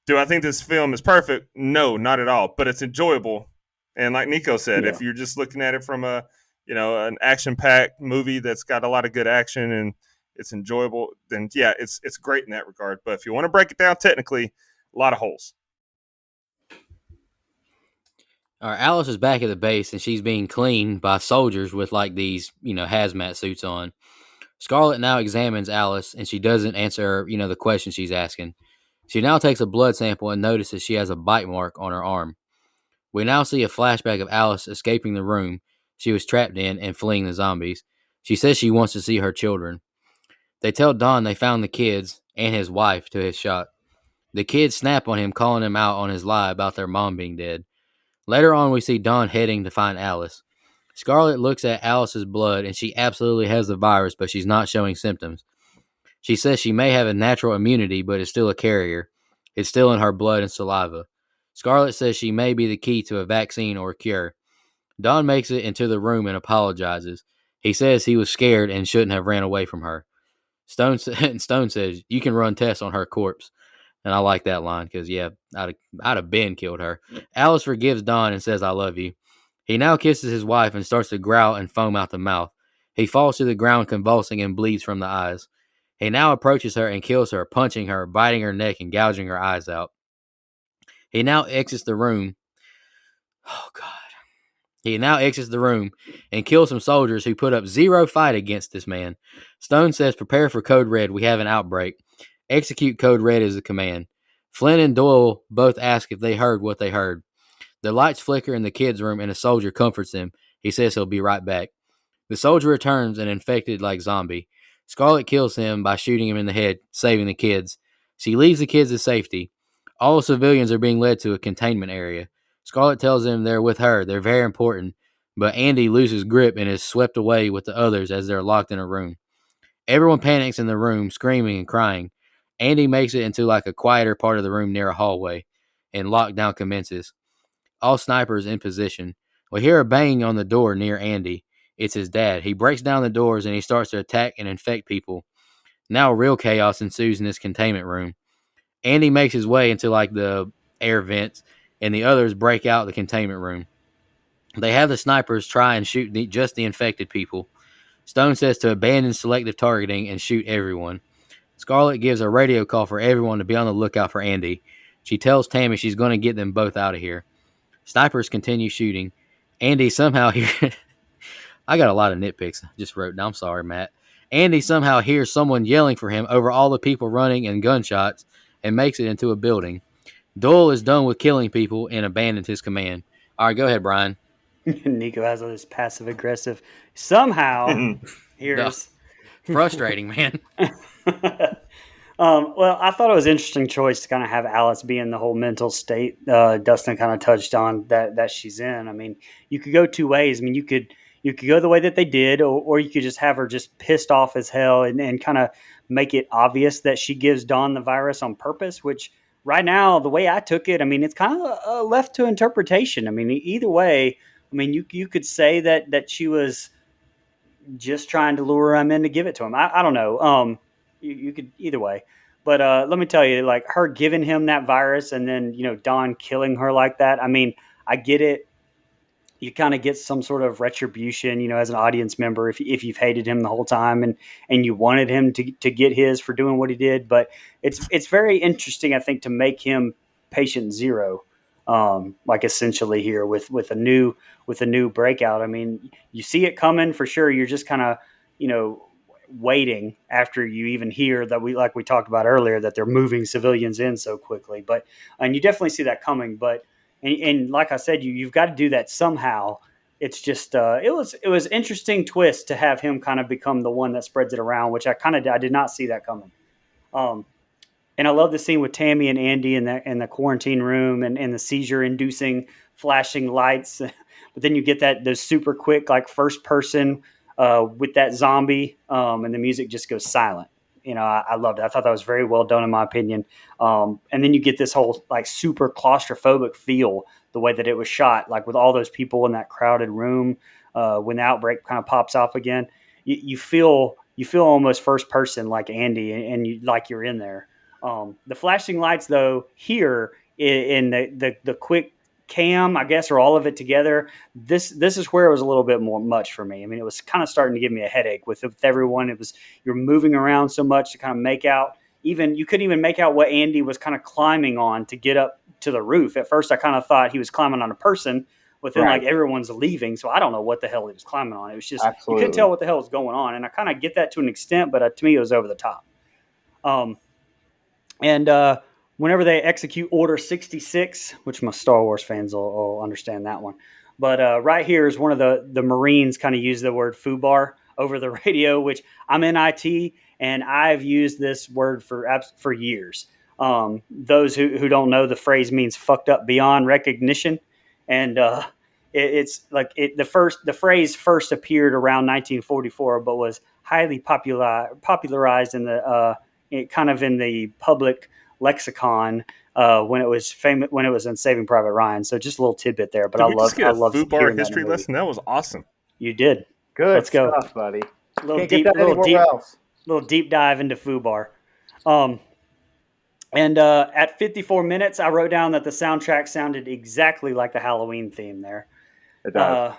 F: do I think this film is perfect? No, not at all. But it's enjoyable. And like Nico said, if you're just looking at it from an action-packed movie that's got a lot of good action and it's enjoyable, then it's great in that regard. But if you want to break it down technically, a lot of holes.
B: All right, Alice is back at the base and she's being cleaned by soldiers with like these, hazmat suits on. Scarlett now examines Alice and she doesn't answer, the question she's asking. She now takes a blood sample and notices she has a bite mark on her arm. We now see a flashback of Alice escaping the room she was trapped in and fleeing the zombies. She says she wants to see her children. They tell Don they found the kids and his wife to his shot. The kids snap on him, calling him out on his lie about their mom being dead. Later on, we see Don heading to find Alice. Scarlett looks at Alice's blood and she absolutely has the virus, but she's not showing symptoms. She says she may have a natural immunity, but is still a carrier. It's still in her blood and saliva. Scarlett says she may be the key to a vaccine or a cure. Don makes it into the room and apologizes. He says he was scared and shouldn't have ran away from her. Stone says, "You can run tests on her corpse." And I like that line because, yeah, I'd have been killed her. Alice forgives Don and says, "I love you." He now kisses his wife and starts to growl and foam out the mouth. He falls to the ground convulsing and bleeds from the eyes. He now approaches her and kills her, punching her, biting her neck, and gouging her eyes out. He now exits the room. Oh, God. He now exits the room and kills some soldiers who put up zero fight against this man. Stone says, "Prepare for Code Red. We have an outbreak. Execute Code Red is the command." Flynn and Doyle both ask if they heard what they heard. The lights flicker in the kids' room and a soldier comforts them. He says he'll be right back. The soldier returns and infected like zombie. Scarlett kills him by shooting him in the head, saving the kids. She leaves the kids to safety. All civilians are being led to a containment area. Scarlett tells them they're with her. They're very important. But Andy loses grip and is swept away with the others as they're locked in a room. Everyone panics in the room, screaming and crying. Andy makes it into like a quieter part of the room near a hallway, and lockdown commences. All snipers in position. We hear a banging on the door near Andy. It's his dad. He breaks down the doors and he starts to attack and infect people. Now real chaos ensues in this containment room. Andy makes his way into like the air vents, and the others break out the containment room. They have the snipers try and shoot just the infected people. Stone says to abandon selective targeting and shoot everyone. Scarlett gives a radio call for everyone to be on the lookout for Andy. She tells Tammy she's going to get them both out of here. Snipers continue shooting. Andy somehow hears... I got a lot of nitpicks. I just wrote down. I'm sorry, Matt. Andy somehow hears someone yelling for him over all the people running and gunshots and makes it into a building. Doyle is done with killing people and abandons his command. All right, go ahead, Brian.
C: Nico has all this passive aggressive. Somehow, here's
B: frustrating, man.
C: Well, I thought it was an interesting choice to kind of have Alice be in the whole mental state Dustin kind of touched on that she's in. I mean, you could go two ways. I mean, you could go the way that they did, or you could just have her just pissed off as hell and kind of make it obvious that she gives Dawn the virus on purpose, which right now, the way I took it, I mean, it's kind of left to interpretation. I mean, either way, I mean, you could say that she was just trying to lure him in to give it to him. I don't know. You could either way. But let me tell you, like her giving him that virus and then, Dawn killing her like that. I mean, I get it. You kind of get some sort of retribution, as an audience member, if you've hated him the whole time and you wanted him to get his for doing what he did. But it's very interesting, I think, to make him patient zero, like essentially here with a new breakout. I mean, you see it coming for sure. You're just kind of, waiting after you even hear that we talked about earlier, that they're moving civilians in so quickly. And you definitely see that coming. But and like I said, you've got to do that somehow. It's just it was interesting twist to have him kind of become the one that spreads it around, which I did not see that coming. And I love the scene with Tammy and Andy in the quarantine room and the seizure inducing flashing lights. But then you get those super quick, like first person with that zombie, and the music just goes silent. I loved it. I thought that was very well done, in my opinion. And then you get this whole like super claustrophobic feel, the way that it was shot, like with all those people in that crowded room when the outbreak kind of pops off again. You feel almost first person like Andy, and you like you're in there. The flashing lights, though, here in the quick cam, I guess, or all of it together, this is where it was a little bit more much for me. I mean, it was kind of starting to give me a headache with everyone. You're moving around so much to kind of make out. You couldn't even make out what Andy was kind of climbing on to get up to the roof. At first, I kind of thought he was climbing on a person, but then like everyone's leaving, so I don't know what the hell he was climbing on. It was just You couldn't tell what the hell was going on, and I kind of get that to an extent, but to me, it was over the top. Whenever they execute Order 66, which my Star Wars fans will understand that one. But right here is one of the Marines kind of use the word FUBAR over the radio, which I'm in IT, and I've used this word for years. Those who don't know, the phrase means fucked up beyond recognition. And it's like the phrase first appeared around 1944, but was highly popularized in the kind of in the public lexicon when it was famous when it was in Saving Private Ryan. So just a little tidbit there, but
F: Did we just get a
C: love
F: FUBAR
C: hearing that in
F: history
C: the movie.
F: lesson? That was awesome.
C: You did.
E: Good
C: Let's go.
E: stuff, buddy.
C: Little
E: Can't
C: deep,
E: get that
C: little
E: anywhere
C: deep,
E: else.
C: little deep dive into FUBAR. And at 54 minutes, I wrote down that the soundtrack sounded exactly like the Halloween theme there.
E: It does.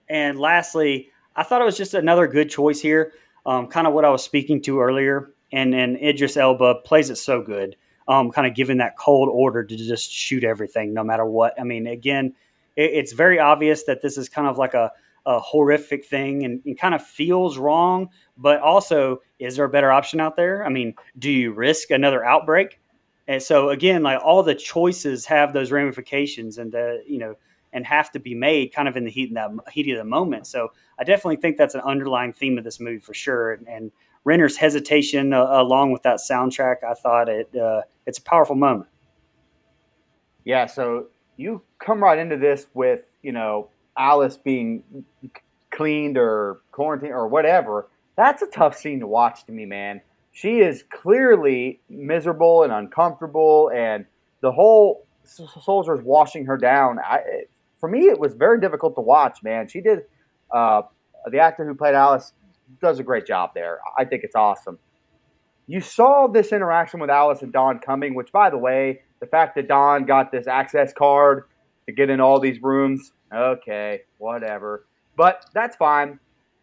C: And lastly, I thought it was just another good choice here. Kind of what I was speaking to earlier. And Idris Elba plays it so good. Kind of giving that cold order to just shoot everything, no matter what. I mean, again, it's very obvious that this is kind of like a horrific thing and kind of feels wrong. But also, is there a better option out there? I mean, do you risk another outbreak? And so again, like all the choices have those ramifications, and and have to be made kind of in the heat of the moment. So I definitely think that's an underlying theme of this movie for sure. And Renner's hesitation, along with that soundtrack, I thought it's a powerful moment.
E: Yeah. So you come right into this with Alice being cleaned or quarantined or whatever. That's a tough scene to watch to me, man. She is clearly miserable and uncomfortable, and the whole soldiers washing her down. For me, it was very difficult to watch, man. She did. The actor who played Alice does a great job there. I think it's awesome. You saw this interaction with Alice and Don coming, which, by the way, the fact that Don got this access card to get in all these rooms, okay, whatever. But that's fine.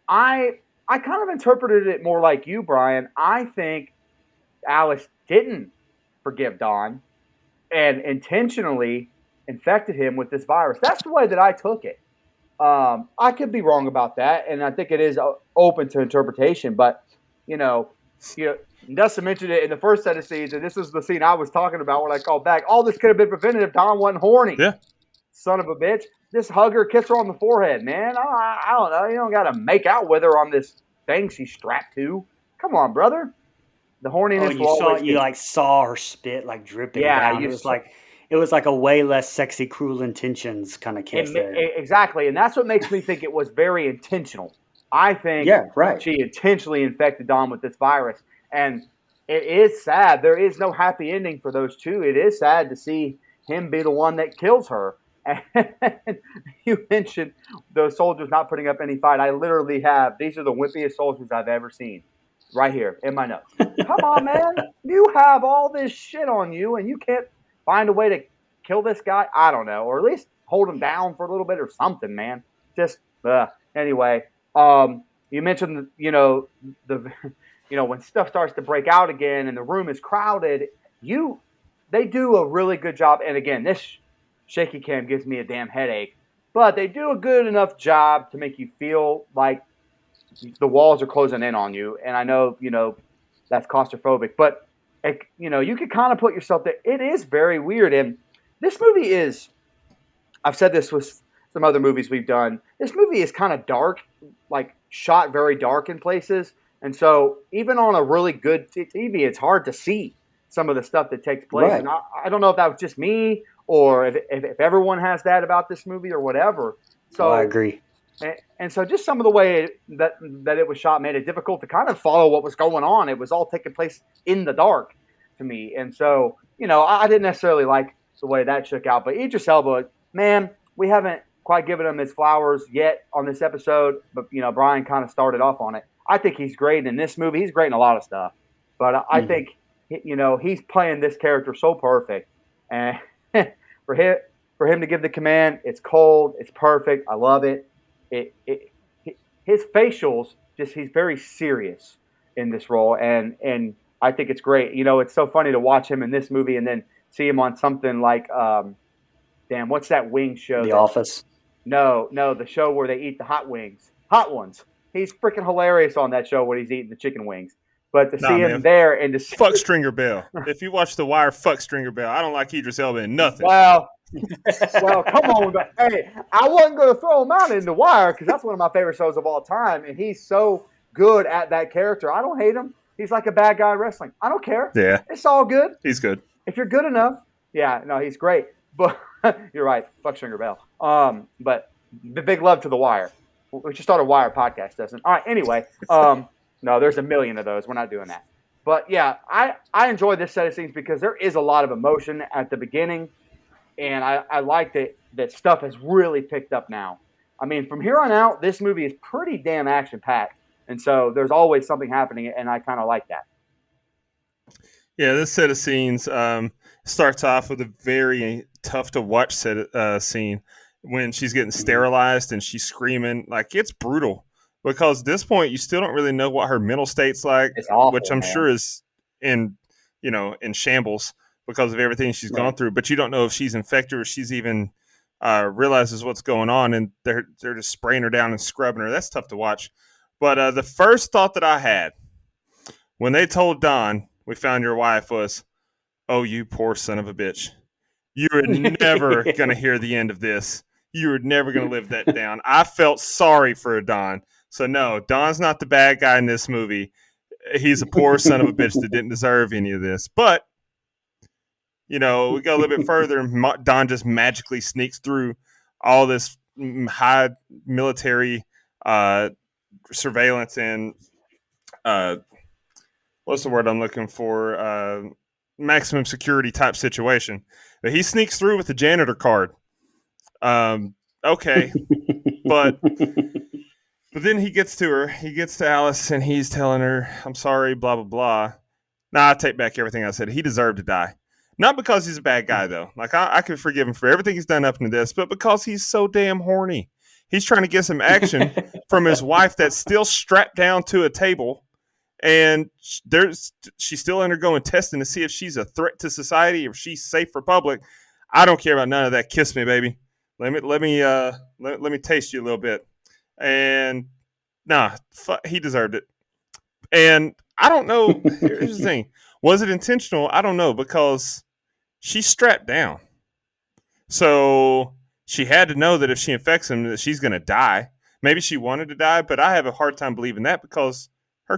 E: I kind of interpreted it more like you, Brian. I think Alice didn't forgive Don and intentionally infected him with this virus. That's the way that I took it. I could be wrong about that, and I think it is open to interpretation. But Dustin mentioned it in the first set of scenes, and this is the scene I was talking about when I called back. All this could have been prevented if Don wasn't horny.
F: Yeah.
E: Son of a bitch. Just hug her, kiss her on the forehead, man. I don't know. You don't got to make out with her on this thing she's strapped to. Come on, brother. The horniness.
C: You saw her spit like dripping down. It was like a way less sexy, Cruel Intentions kind of kiss there.
E: Exactly, and that's what makes me think it was very intentional. I think she intentionally infected Don with this virus, and it is sad. There is no happy ending for those two. It is sad to see him be the one that kills her. And you mentioned those soldiers not putting up any fight. I literally have, these are the wimpiest soldiers I've ever seen right here in my notes. Come on, man. You have all this shit on you and you can't find a way to kill this guy. I don't know. Or at least hold him down for a little bit or something, man. Just, anyway. You mentioned, when stuff starts to break out again and the room is crowded, they do a really good job. And again, this shaky cam gives me a damn headache, but they do a good enough job to make you feel like the walls are closing in on you. And I know, that's claustrophobic, but you can kind of put yourself there. It is very weird. And this movie is, I've said this with some other movies we've done. This movie is kind of dark, like shot very dark in places. And so even on a really good TV, it's hard to see some of the stuff that takes place. Right. And I don't know if that was just me or if everyone has that about this movie or whatever. So
C: I agree.
E: And so just some of the way that it was shot made it difficult to kind of follow what was going on. It was all taking place in the dark to me. And so, I didn't necessarily like the way that shook out. But Idris Elba, man, we haven't quite given him his flowers yet on this episode. But, Brian kind of started off on it. I think he's great in this movie. He's great in a lot of stuff. But I think, he's playing this character so perfect. And for him to give the command, it's cold, it's perfect. I love it. His facials, he's very serious in this role, and I think it's great. It's so funny to watch him in this movie and then see him on something like, what's that wing show?
C: The Office.
E: No, the show where they eat the hot ones. He's freaking hilarious on that show when he's eating the chicken wings. But to see him there and to see
F: fuck Stringer Bell. If you watch The Wire, fuck Stringer Bell. I don't like Idris Elba in nothing.
E: Well, come on. But, hey, I wasn't going to throw him out in The Wire because that's one of my favorite shows of all time. And he's so good at that character. I don't hate him. He's like a bad guy in wrestling. I don't care.
F: Yeah.
E: It's all good.
F: He's good.
E: If you're good enough. Yeah, no, he's great. But you're right. Fuck Stringer Bell. But Big love to The Wire. We should start a Wire podcast, doesn't? All right. Anyway, no, there's a million of those. We're not doing that. But yeah, I enjoy this set of scenes because there is a lot of emotion at the beginning, and I like that stuff has really picked up now. I mean, from here on out, this movie is pretty damn action packed, and so there's always something happening, and I kind of like that.
F: Yeah, this set of scenes starts off with a very tough to watch scene when she's getting sterilized and she's screaming. Like, it's brutal because at this point you still don't really know what her mental state's like,
E: It's awful,
F: which I'm
E: man.
F: sure is in shambles because of everything she's gone through. But you don't know if she's infected or she's even realizes what's going on, and they're just spraying her down and scrubbing her. That's tough to watch. But the first thought that I had when they told Don, "We found your wife," was, "Oh, you poor son of a bitch. You were never going to hear the end of this. You were never going to live that down." I felt sorry for Don. So, no, Don's not the bad guy in this movie. He's a poor son of a bitch that didn't deserve any of this. But, we go a little bit further, and Don just magically sneaks through all this high military surveillance and what's the word I'm looking for? Maximum security type situation. But he sneaks through with the janitor card. Okay, but then he gets to her. He gets to Alice, and he's telling her, "I'm sorry, blah blah blah." Nah, I take back everything I said. He deserved to die, not because he's a bad guy though. Like I could forgive him for everything he's done up to this, but because he's so damn horny. He's trying to get some action from his wife that's still strapped down to a table. And she's still undergoing testing to see if she's a threat to society, if she's safe for public. I don't care about none of that. Kiss me, baby. Let me taste you a little bit. And he deserved it. And I don't know. Here's the thing: was it intentional? I don't know, because she's strapped down, so she had to know that if she infects him, that she's going to die. Maybe she wanted to die, but I have a hard time believing that because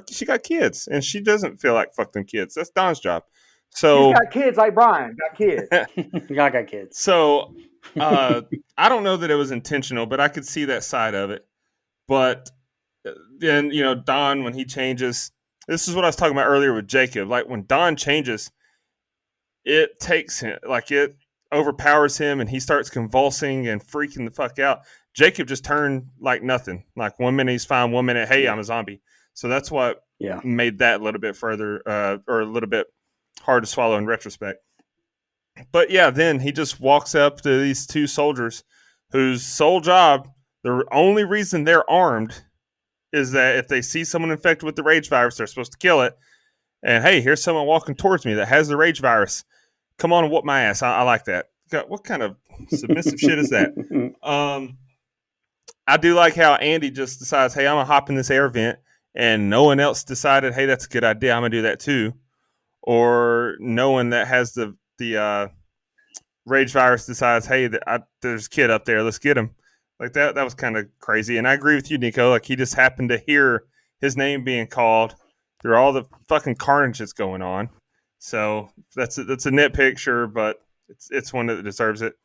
F: she got kids, and she doesn't feel like fuck them kids. That's Don's job. So
E: she's got kids like Brian. Got kids.
C: I got kids.
F: So I don't know that it was intentional, but I could see that side of it. But then Don, when he changes, this is what I was talking about earlier with Jacob. Like when Don changes, it takes him, like it overpowers him, and he starts convulsing and freaking the fuck out. Jacob just turned like nothing. Like 1 minute he's fine, 1 minute, hey, I'm a zombie. So that's what made that a little bit further or a little bit hard to swallow in retrospect. But yeah, then he just walks up to these two soldiers whose sole job, the only reason they're armed, is that if they see someone infected with the rage virus, they're supposed to kill it. And hey, here's someone walking towards me that has the rage virus. Come on and whoop my ass. I like that. What kind of submissive shit is that? I do like how Andy just decides, hey, I'm going to hop in this air vent. And no one else decided, hey, that's a good idea, I'm going to do that too. Or no one that has the rage virus decides, hey, there's a kid up there, let's get him. Like that was kind of crazy. And I agree with you, Nico. Like he just happened to hear his name being called through all the fucking carnage that's going on. So that's a nitpick, sure, but it's one that deserves it.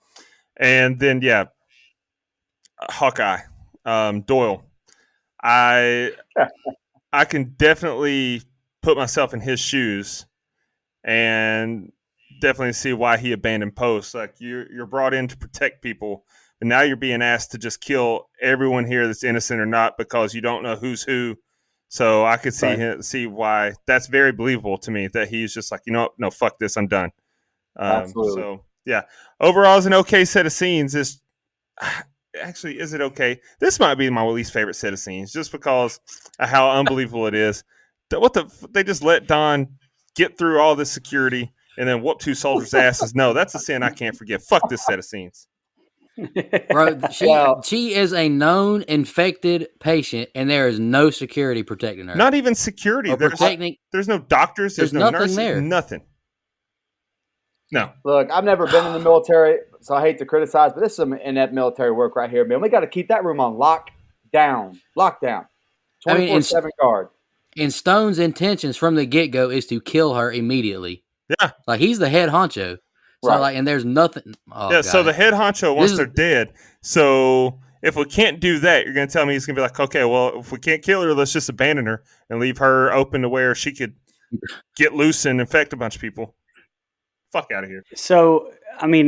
F: And then, yeah, Hawkeye, Doyle. I can definitely put myself in his shoes and definitely see why he abandoned posts. Like you're brought in to protect people, but now you're being asked to just kill everyone here that's innocent or not because you don't know who's who. So I could see why that's very believable to me, that he's just like, no, fuck this, I'm done.
E: Absolutely.
F: So yeah, overall, it's an okay set of scenes. Actually, is it okay? This might be my least favorite set of scenes, just because of how unbelievable it is. They just let Don get through all this security and then whoop two soldiers' asses. No, that's a sin I can't forget. Fuck this set of scenes.
B: Bro, she is a known infected patient, and there is no security protecting her.
F: Not even security. There's no doctors. There's no nurses.
B: There.
F: Nothing. No.
E: Look, I've never been in the military, so I hate to criticize, but this is some inept military work right here, man. We got to keep that room on lockdown. 24/7 guard.
B: And Stone's intentions from the get-go is to kill her immediately.
F: Yeah.
B: Like, he's the head honcho. So,
E: right.
B: And there's nothing. Oh,
F: yeah, so the head honcho wants her dead. So if we can't do that, you're going to tell me he's going to be like, okay, well, if we can't kill her, let's just abandon her and leave her open to where she could get loose and infect a bunch of people. Fuck out of here.
C: So, I mean,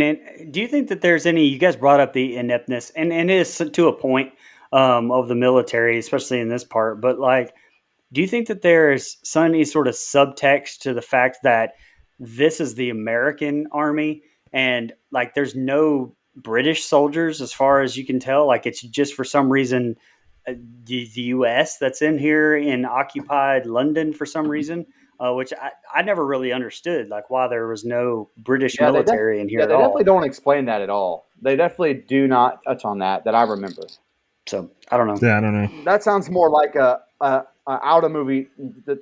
C: do you think that there's any? You guys brought up the ineptness, and it is to a point of the military, especially in this part. But like, do you think that there's any sort of subtext to the fact that this is the American army, and like, there's no British soldiers as far as you can tell? Like, it's just for some reason the U.S. that's in here in occupied London for some reason. Which I never really understood, like why there was no British military in here
E: Yeah,
C: at
E: they
C: all.
E: definitely don't explain that at all. They definitely do not touch on that I remember.
C: So I don't know.
F: Yeah, I don't know.
E: That sounds more like a out of movie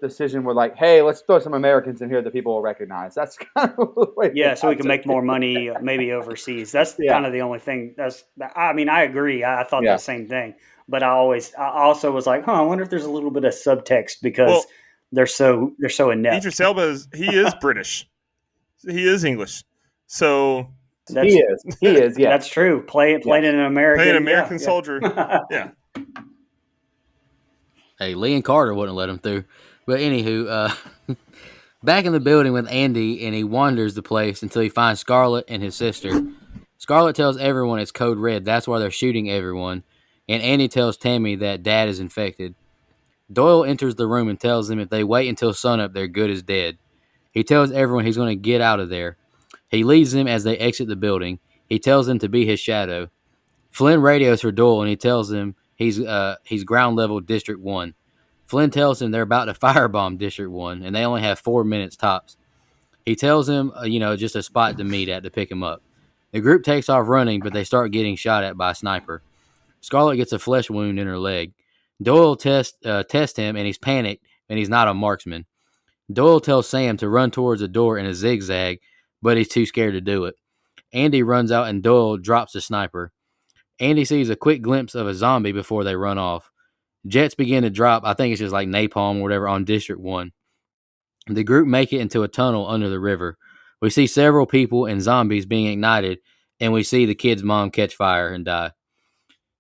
E: decision where like, hey, let's throw some Americans in here that people will recognize. That's kind of the way.
C: Yeah, so we can make more money maybe overseas. That's kind of the only thing. I mean, I agree. I thought the same thing, but I also was like, I wonder if there's a little bit of subtext because they're so inept.
F: Idris Elba is British. He is English. So
E: he is. Yeah,
C: that's true. Playing an American
F: soldier. Yeah.
B: Hey, Lee and Carter wouldn't let him through. But anywho, back in the building with Andy, and he wanders the place until he finds Scarlett and his sister. Scarlett tells everyone it's code red. That's why they're shooting everyone. And Andy tells Tammy that Dad is infected. Doyle enters the room and tells them if they wait until sunup, they're good as dead. He tells everyone he's going to get out of there. He leads them as they exit the building. He tells them to be his shadow. Flynn radios for Doyle, and he tells them he's ground level District 1. Flynn tells them they're about to firebomb District 1, and they only have 4 minutes tops. He tells them, just a spot to meet at to pick him up. The group takes off running, but they start getting shot at by a sniper. Scarlett gets a flesh wound in her leg. Doyle tests him, and he's panicked, and he's not a marksman. Doyle tells Sam to run towards the door in a zigzag, but he's too scared to do it. Andy runs out, and Doyle drops the sniper. Andy sees a quick glimpse of a zombie before they run off. Jets begin to drop, I think it's just like napalm or whatever, on District 1. The group make it into a tunnel under the river. We see several people and zombies being ignited, and we see the kid's mom catch fire and die.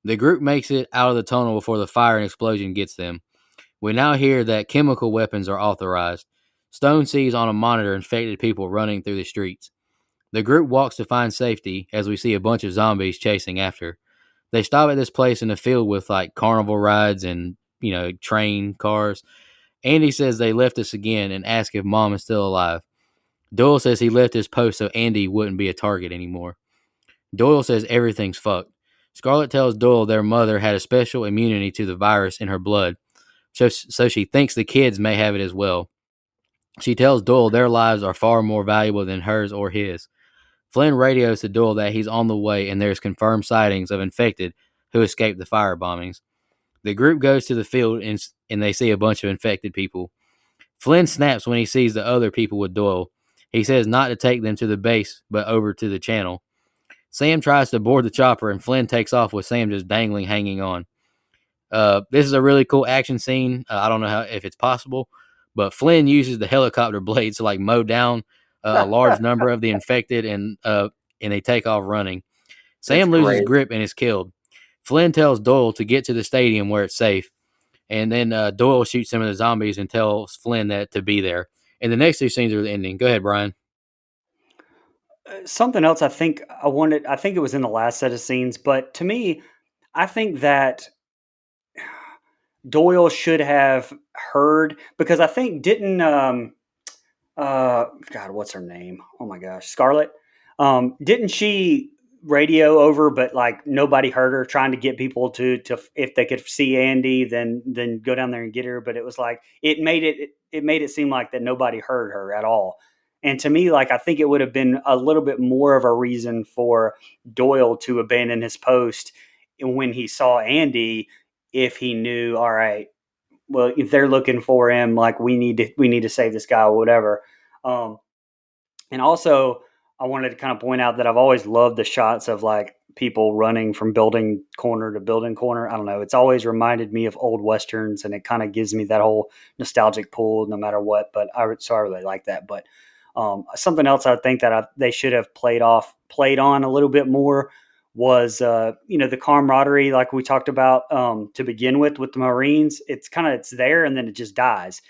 B: The group makes it out of the tunnel before the fire and explosion gets them. We now hear that chemical weapons are authorized. Stone sees on a monitor infected people running through the streets. The group walks to find safety as we see a bunch of zombies chasing after. They stop at this place in the field with like carnival rides and, train cars. Andy says they left us again and asks if Mom is still alive. Doyle says he left his post so Andy wouldn't be a target anymore. Doyle says everything's fucked. Scarlett tells Doyle their mother had a special immunity to the virus in her blood, so she thinks the kids may have it as well. She tells Doyle their lives are far more valuable than hers or his. Flynn radios to Doyle that he's on the way and there's confirmed sightings of infected who escaped the fire bombings. The group goes to the field and they see a bunch of infected people. Flynn snaps when he sees the other people with Doyle. He says not to take them to the base, but over to the channel. Sam tries to board the chopper, and Flynn takes off with Sam just hanging on. This is a really cool action scene. I don't know if it's possible, but Flynn uses the helicopter blades to mow down a large number of the infected, and they take off running. Sam loses grip and is killed. Flynn tells Doyle to get to the stadium where it's safe, and then Doyle shoots some of the zombies and tells Flynn that to be there. And the next two scenes are the ending. Go ahead, Brian.
C: Something else I think it was in the last set of scenes, but to me, I think that Doyle should have heard, because I think God, what's her name? Oh my gosh, Scarlett. Didn't she radio over, but nobody heard her trying to get people to if they could see Andy, then go down there and get her. But it was it made it seem like that nobody heard her at all. And to me, I think it would have been a little bit more of a reason for Doyle to abandon his post when he saw Andy, if he knew, all right, well, if they're looking for him, we need to save this guy or whatever. And also, I wanted to kind of point out that I've always loved the shots of people running from building corner to building corner. I don't know. It's always reminded me of old Westerns, and it kind of gives me that whole nostalgic pull no matter what. But I really like that. But something else I think that they should have played on a little bit more was the camaraderie, like we talked about to begin with the Marines. It's there and then it just dies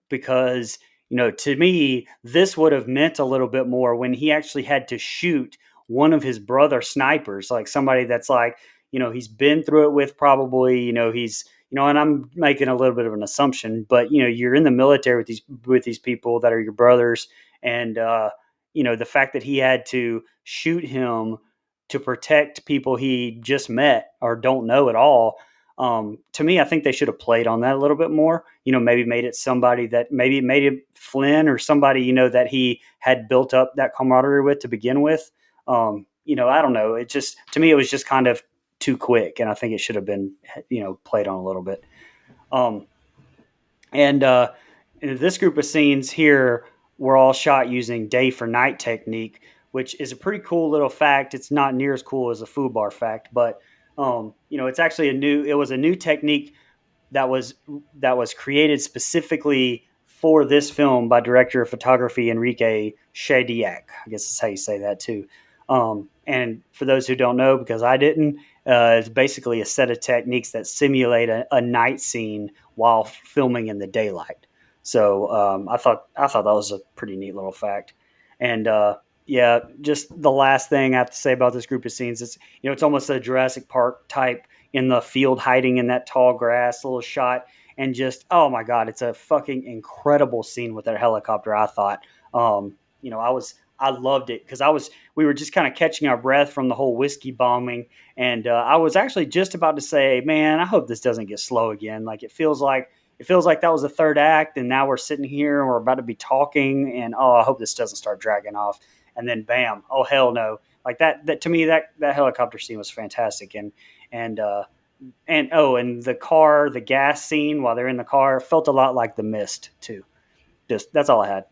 C: because to me this would have meant a little bit more when he actually had to shoot one of his brother snipers, like somebody that's like he's been through it with, probably he's and I'm making a little bit of an assumption, but you're in the military with these people that are your brothers, and the fact that he had to shoot him to protect people he just met or don't know at all. To me, I think they should have played on that a little bit more. Maybe made it somebody that maybe made it Flynn or somebody that he had built up that camaraderie with to begin with. I don't know. It just, to me, it was just kind of too quick, and I think it should have been played on a little bit. And this group of scenes here were all shot using day for night technique, which is a pretty cool little fact. It's not near as cool as a foobar fact, but it's actually it was a new technique that was created specifically for this film by director of photography Enrique Shadiak. I guess that's how you say that too. And for those who don't know, because I didn't, it's basically a set of techniques that simulate a night scene while filming in the daylight. So I thought that was a pretty neat little fact. And yeah, just the last thing I have to say about this group of scenes is, it's almost a Jurassic Park type in the field, hiding in that tall grass, little shot, and just, oh my God, it's a fucking incredible scene with that helicopter. I thought, I loved it because we were just kind of catching our breath from the whole whiskey bombing, and I was actually just about to say, man, I hope this doesn't get slow again. Like it feels like that was the third act, and now we're sitting here and we're about to be talking, and I hope this doesn't start dragging off. And then bam, oh hell no! Like that to me, that helicopter scene was fantastic, and the gas scene while they're in the car felt a lot like The Mist too. Just that's all I had.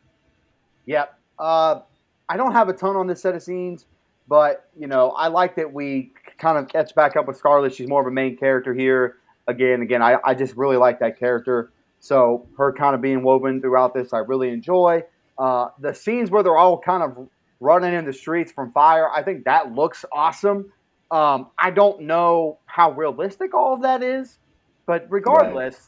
E: Yep. I don't have a ton on this set of scenes, but I like that we kind of catch back up with Scarlett. She's more of a main character here. Again, I just really like that character. So her kind of being woven throughout this, I really enjoy. The scenes where they're all kind of running in the streets from fire, I think that looks awesome. I don't know how realistic all of that is, but regardless, right.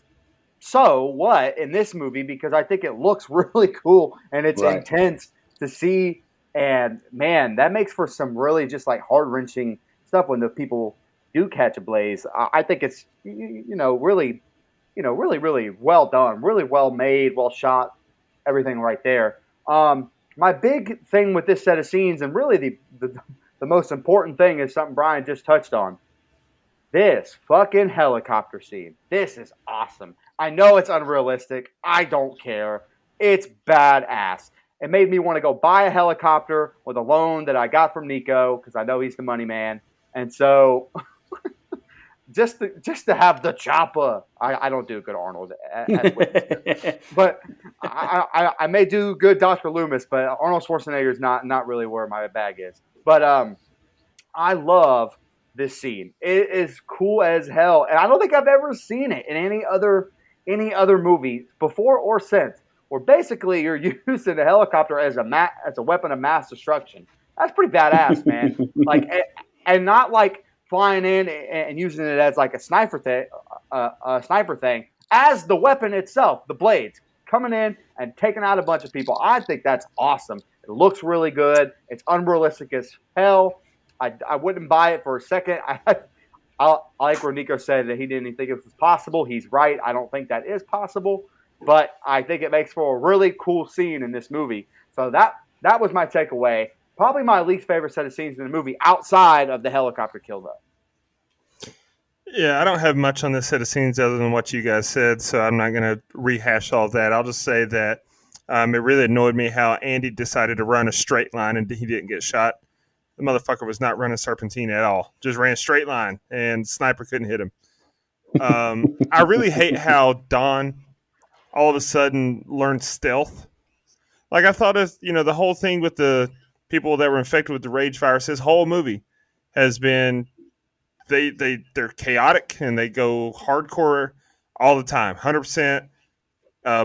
E: So what in this movie, because I think it looks really cool and it's right. Intense to see. And man, that makes for some really just like heart-wrenching stuff when the people do catch a blaze. I think it's, really, really well done, really well made, well shot, everything right there. My big thing with this set of scenes, and really the most important thing, is something Brian just touched on. This fucking helicopter scene. This is awesome. I know it's unrealistic. I don't care. It's badass. It made me want to go buy a helicopter with a loan that I got from Nico because I know he's the money man. And so just to have the chopper. I don't do good Arnold but I may do good Dr. Loomis, but Arnold Schwarzenegger is not really where my bag is. But I love this scene. It is cool as hell, and I don't think I've ever seen it in any other movie before or since, where basically you're using a helicopter as a weapon of mass destruction. That's pretty badass, man. And not like flying in and using it as like a sniper thing, as the weapon itself, the blades coming in and taking out a bunch of people. I think that's awesome. It looks really good. It's unrealistic as hell. I wouldn't buy it for a second. I like where Nico said that he didn't even think it was possible. He's right. I don't think that is possible, but I think it makes for a really cool scene in this movie. So that was my takeaway. Probably my least favorite set of scenes in the movie outside of the helicopter kill, though.
F: Yeah, I don't have much on this set of scenes other than what you guys said, so I'm not going to rehash all of that. I'll just say that it really annoyed me how Andy decided to run a straight line and he didn't get shot. The motherfucker was not running serpentine at all. Just ran a straight line, and sniper couldn't hit him. I really hate how Don all of a sudden learned stealth. Like, I thought the whole thing with the people that were infected with the rage virus, his whole movie has been they're chaotic and they go hardcore all the time, 100%,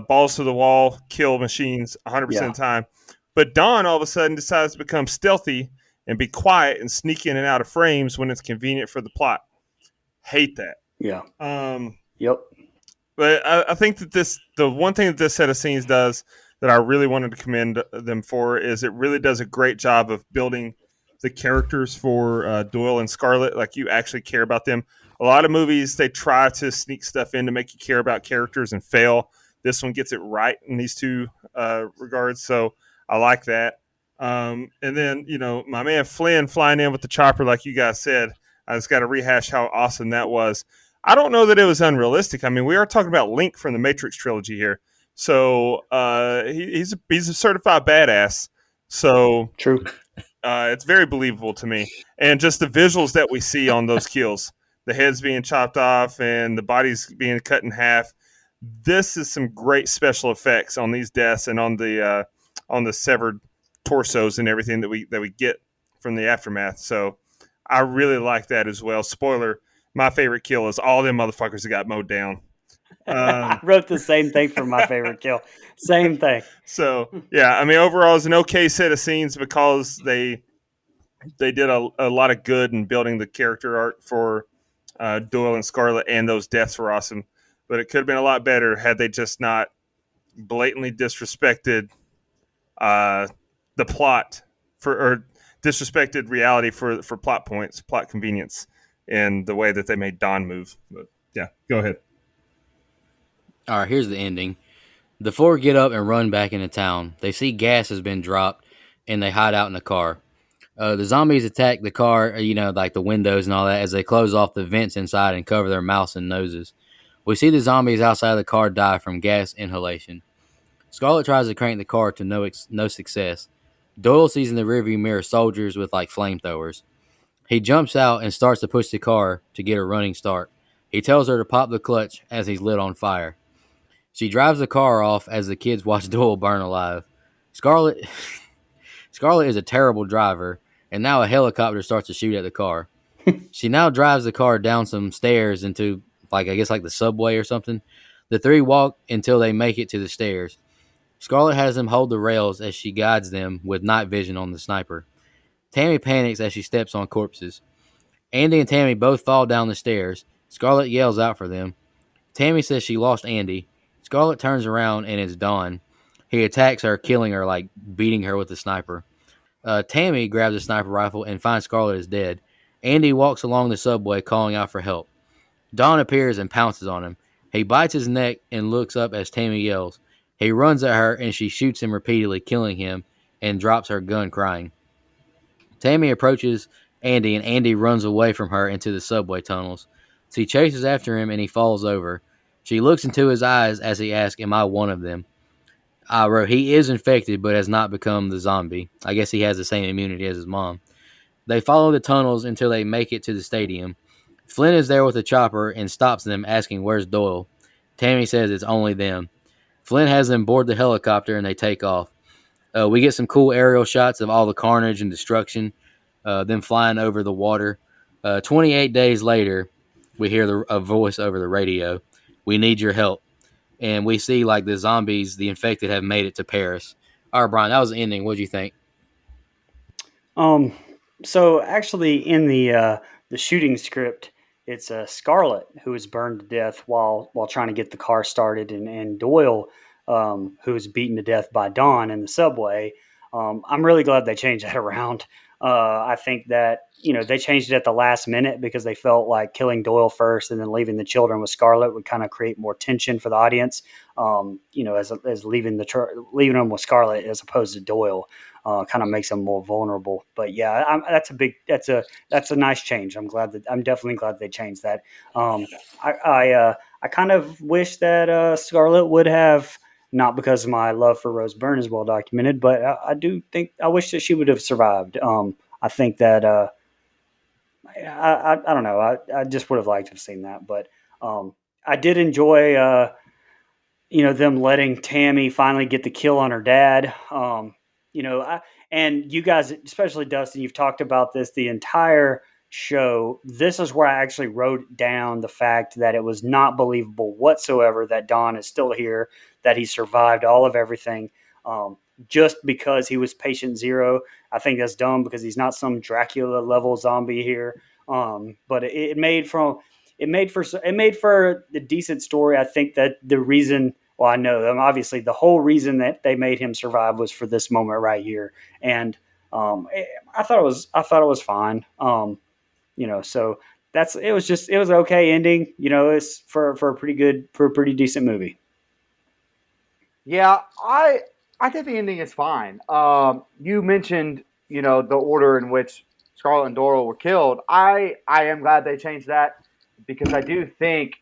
F: balls to the wall, kill machines 100% of the time. But Don all of a sudden decides to become stealthy and be quiet and sneak in and out of frames when it's convenient for the plot. Hate that.
C: Yeah.
F: Um,
C: Yep.
F: but I think that the one thing that this set of scenes does that I really wanted to commend them for is it really does a great job of building the characters for Doyle and Scarlett. Like, you actually care about them. A lot of movies, they try to sneak stuff in to make you care about characters and fail. This one gets it right in these two regards, so I like that. And then, my man Flynn flying in with the chopper, like you guys said, I just got to rehash how awesome that was. I don't know that it was unrealistic. I mean, we are talking about Link from the Matrix trilogy here. So he's a certified badass. So
C: True.
F: it's very believable to me. And just the visuals that we see on those kills, the heads being chopped off and the bodies being cut in half. This is some great special effects on these deaths and on the severed torsos and everything that we get from the aftermath. So I really like that as well. Spoiler, my favorite kill is all them motherfuckers that got mowed down.
C: I wrote the same thing for my favorite kill. Same thing.
F: So, yeah, I mean, overall, it's an okay set of scenes because they did a lot of good in building the character art for Doyle and Scarlett, and those deaths were awesome. But it could have been a lot better had they just not blatantly disrespected the plot or disrespected reality for plot points, plot convenience, in the way that they made Don move. But yeah, go ahead.
B: All right, here's the ending. The four get up and run back into town. They see gas has been dropped, and they hide out in the car. The zombies attack the car, like the windows and all that, as they close off the vents inside and cover their mouths and noses. We see the zombies outside the car die from gas inhalation. Scarlett tries to crank the car to no success. Doyle sees in the rearview mirror soldiers with flamethrowers. He jumps out and starts to push the car to get a running start. He tells her to pop the clutch as he's lit on fire. She drives the car off as the kids watch Doyle burn alive. Scarlett is a terrible driver, and now a helicopter starts to shoot at the car. She now drives the car down some stairs into, the subway or something. The three walk until they make it to the stairs. Scarlett has them hold the rails as she guides them with night vision on the sniper. Tammy panics as she steps on corpses. Andy and Tammy both fall down the stairs. Scarlett yells out for them. Tammy says she lost Andy. Scarlett turns around and it's Don. He attacks her, killing her, beating her with the sniper. Tammy grabs a sniper rifle and finds Scarlett is dead. Andy walks along the subway calling out for help. Don appears and pounces on him. He bites his neck and looks up as Tammy yells. He runs at her and she shoots him repeatedly, killing him, and drops her gun crying. Tammy approaches Andy and Andy runs away from her into the subway tunnels. She chases after him and he falls over. She looks into his eyes as he asks, "Am I one of them?" I wrote, he is infected but has not become the zombie. I guess he has the same immunity as his mom. They follow the tunnels until they make it to the stadium. Flynn is there with a chopper and stops them, asking, "Where's Doyle?" Tammy says it's only them. Flynn has them board the helicopter and they take off. We get some cool aerial shots of all the carnage and destruction, them flying over the water. 28 days later, we hear a voice over the radio. "We need your help." And we see the zombies, the infected, have made it to Paris. All right, Brian, that was the ending. What do you think?
C: So actually, in the shooting script, it's Scarlett who is burned to death while trying to get the car started, and Doyle, who is beaten to death by Dawn in the subway. I'm really glad they changed that around. I think that they changed it at the last minute because they felt like killing Doyle first and then leaving the children with Scarlett would kind of create more tension for the audience. As leaving them with Scarlett as opposed to Doyle. Kind of makes them more vulnerable. But yeah, that's a nice change. I'm definitely glad they changed that. I kind of wish that Scarlett would have, not because my love for Rose Byrne is well documented, but I wish that she would have survived. I think that I don't know. I just would have liked to have seen that, but I did enjoy them letting Tammy finally get the kill on her dad. And you guys, especially Dustin, you've talked about this the entire show. This is where I actually wrote down the fact that it was not believable whatsoever that Don is still here, that he survived all of everything. just because he was patient zero. I think that's dumb because he's not some Dracula level zombie here. But it made for a decent story. I think that the reason, well, I know obviously the whole reason that they made him survive was for this moment right here, and I thought it was fine. So it was an okay ending. It's for a pretty decent movie.
E: Yeah, I think the ending is fine. You mentioned, the order in which Scarlett and Doral were killed. I am glad they changed that because I do think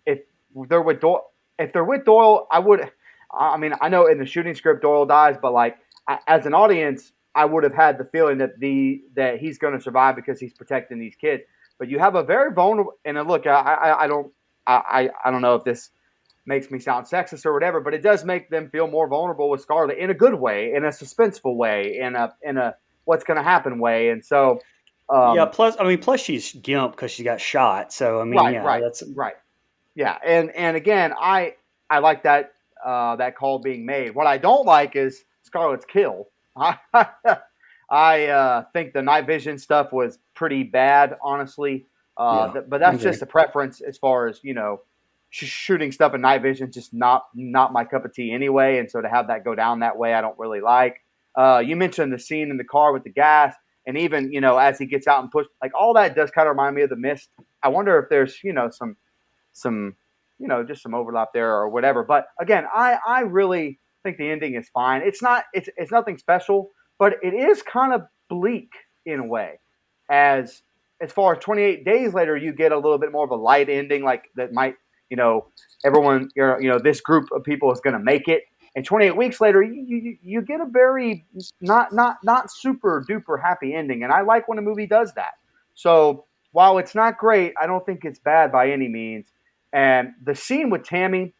E: if they're with Doyle, I would. I mean, I know in the shooting script Doyle dies, but like as an audience, I would have had the feeling that he's going to survive because he's protecting these kids. But you have a very vulnerable. And look, I don't know if this makes me sound sexist or whatever, but it does make them feel more vulnerable with Scarlett in a good way, in a suspenseful way, in a what's going to happen way. And so,
C: plus she's gimp because she got shot. So I mean, that's
E: right. Yeah, and again, I like that that call being made. What I don't like is Scarlett's kill. I think the night vision stuff was pretty bad, honestly. But that's just a preference as far as shooting stuff in night vision. Just not my cup of tea anyway. And so to have that go down that way, I don't really like. You mentioned the scene in the car with the gas, and even as he gets out and pushed, like all that does kind of remind me of The Mist. I wonder if there's some just some overlap there or whatever. But again, I really think the ending is fine. It's nothing special, but it is kind of bleak in a way. As far as 28 days later, you get a little bit more of a light ending, like that might everyone this group of people is going to make it. And 28 weeks later, you get a very not super duper happy ending, and I like when a movie does that. So while it's not great, I don't think it's bad by any means. And the scene with Tammy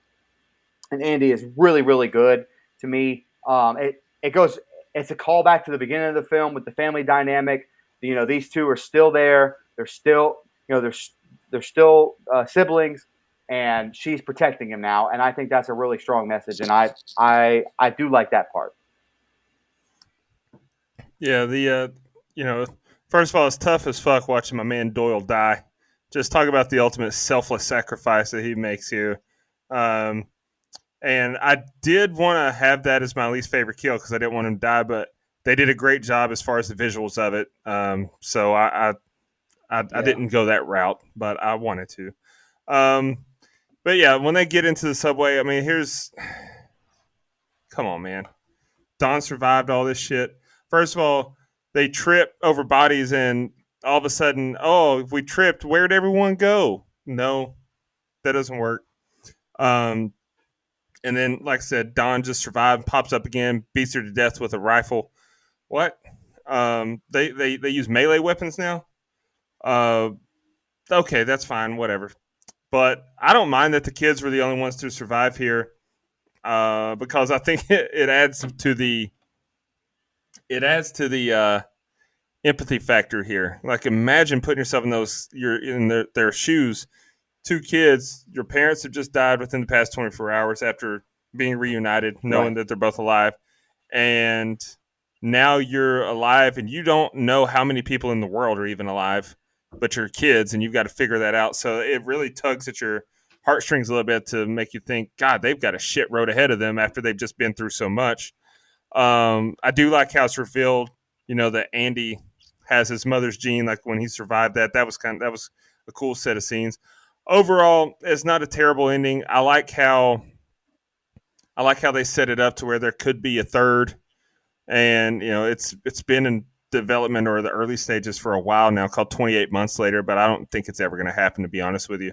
E: and Andy is really, really good to me. It's a callback to the beginning of the film with the family dynamic. These two are still there. They're still, they're still siblings, and she's protecting him now. And I think that's a really strong message. And I do like that part.
F: Yeah, first of all, it's tough as fuck watching my man Doyle die. Just talk about the ultimate selfless sacrifice that he makes here. And I did want to have that as my least favorite kill because I didn't want him to die, but they did a great job as far as the visuals of it. So I didn't go that route, but I wanted to. But yeah, when they get into the subway, I mean, come on, man. Don survived all this shit. First of all, they trip over bodies and all of a sudden, if we tripped, where'd everyone go? No, that doesn't work. And then, like I said, Don just survived, pops up again, beats her to death with a rifle. What? They use melee weapons now? Okay, that's fine, whatever. But I don't mind that the kids were the only ones to survive here, because I think it adds to the empathy factor here. Like, imagine putting yourself in their shoes. Two kids, your parents have just died within the past 24 hours after being reunited, knowing that they're both alive. And now you're alive and you don't know how many people in the world are even alive, but you're kids and you've got to figure that out. So it really tugs at your heartstrings a little bit to make you think, God, they've got a shit road ahead of them after they've just been through so much. I do like how it's revealed, that Andy has his mother's gene. Like when he survived that was a cool set of scenes. Overall, it's not a terrible ending. I like how they set it up to where there could be a third, and it's been in development or the early stages for a while now, called 28 Months Later, but I don't think it's ever going to happen, to be honest with you.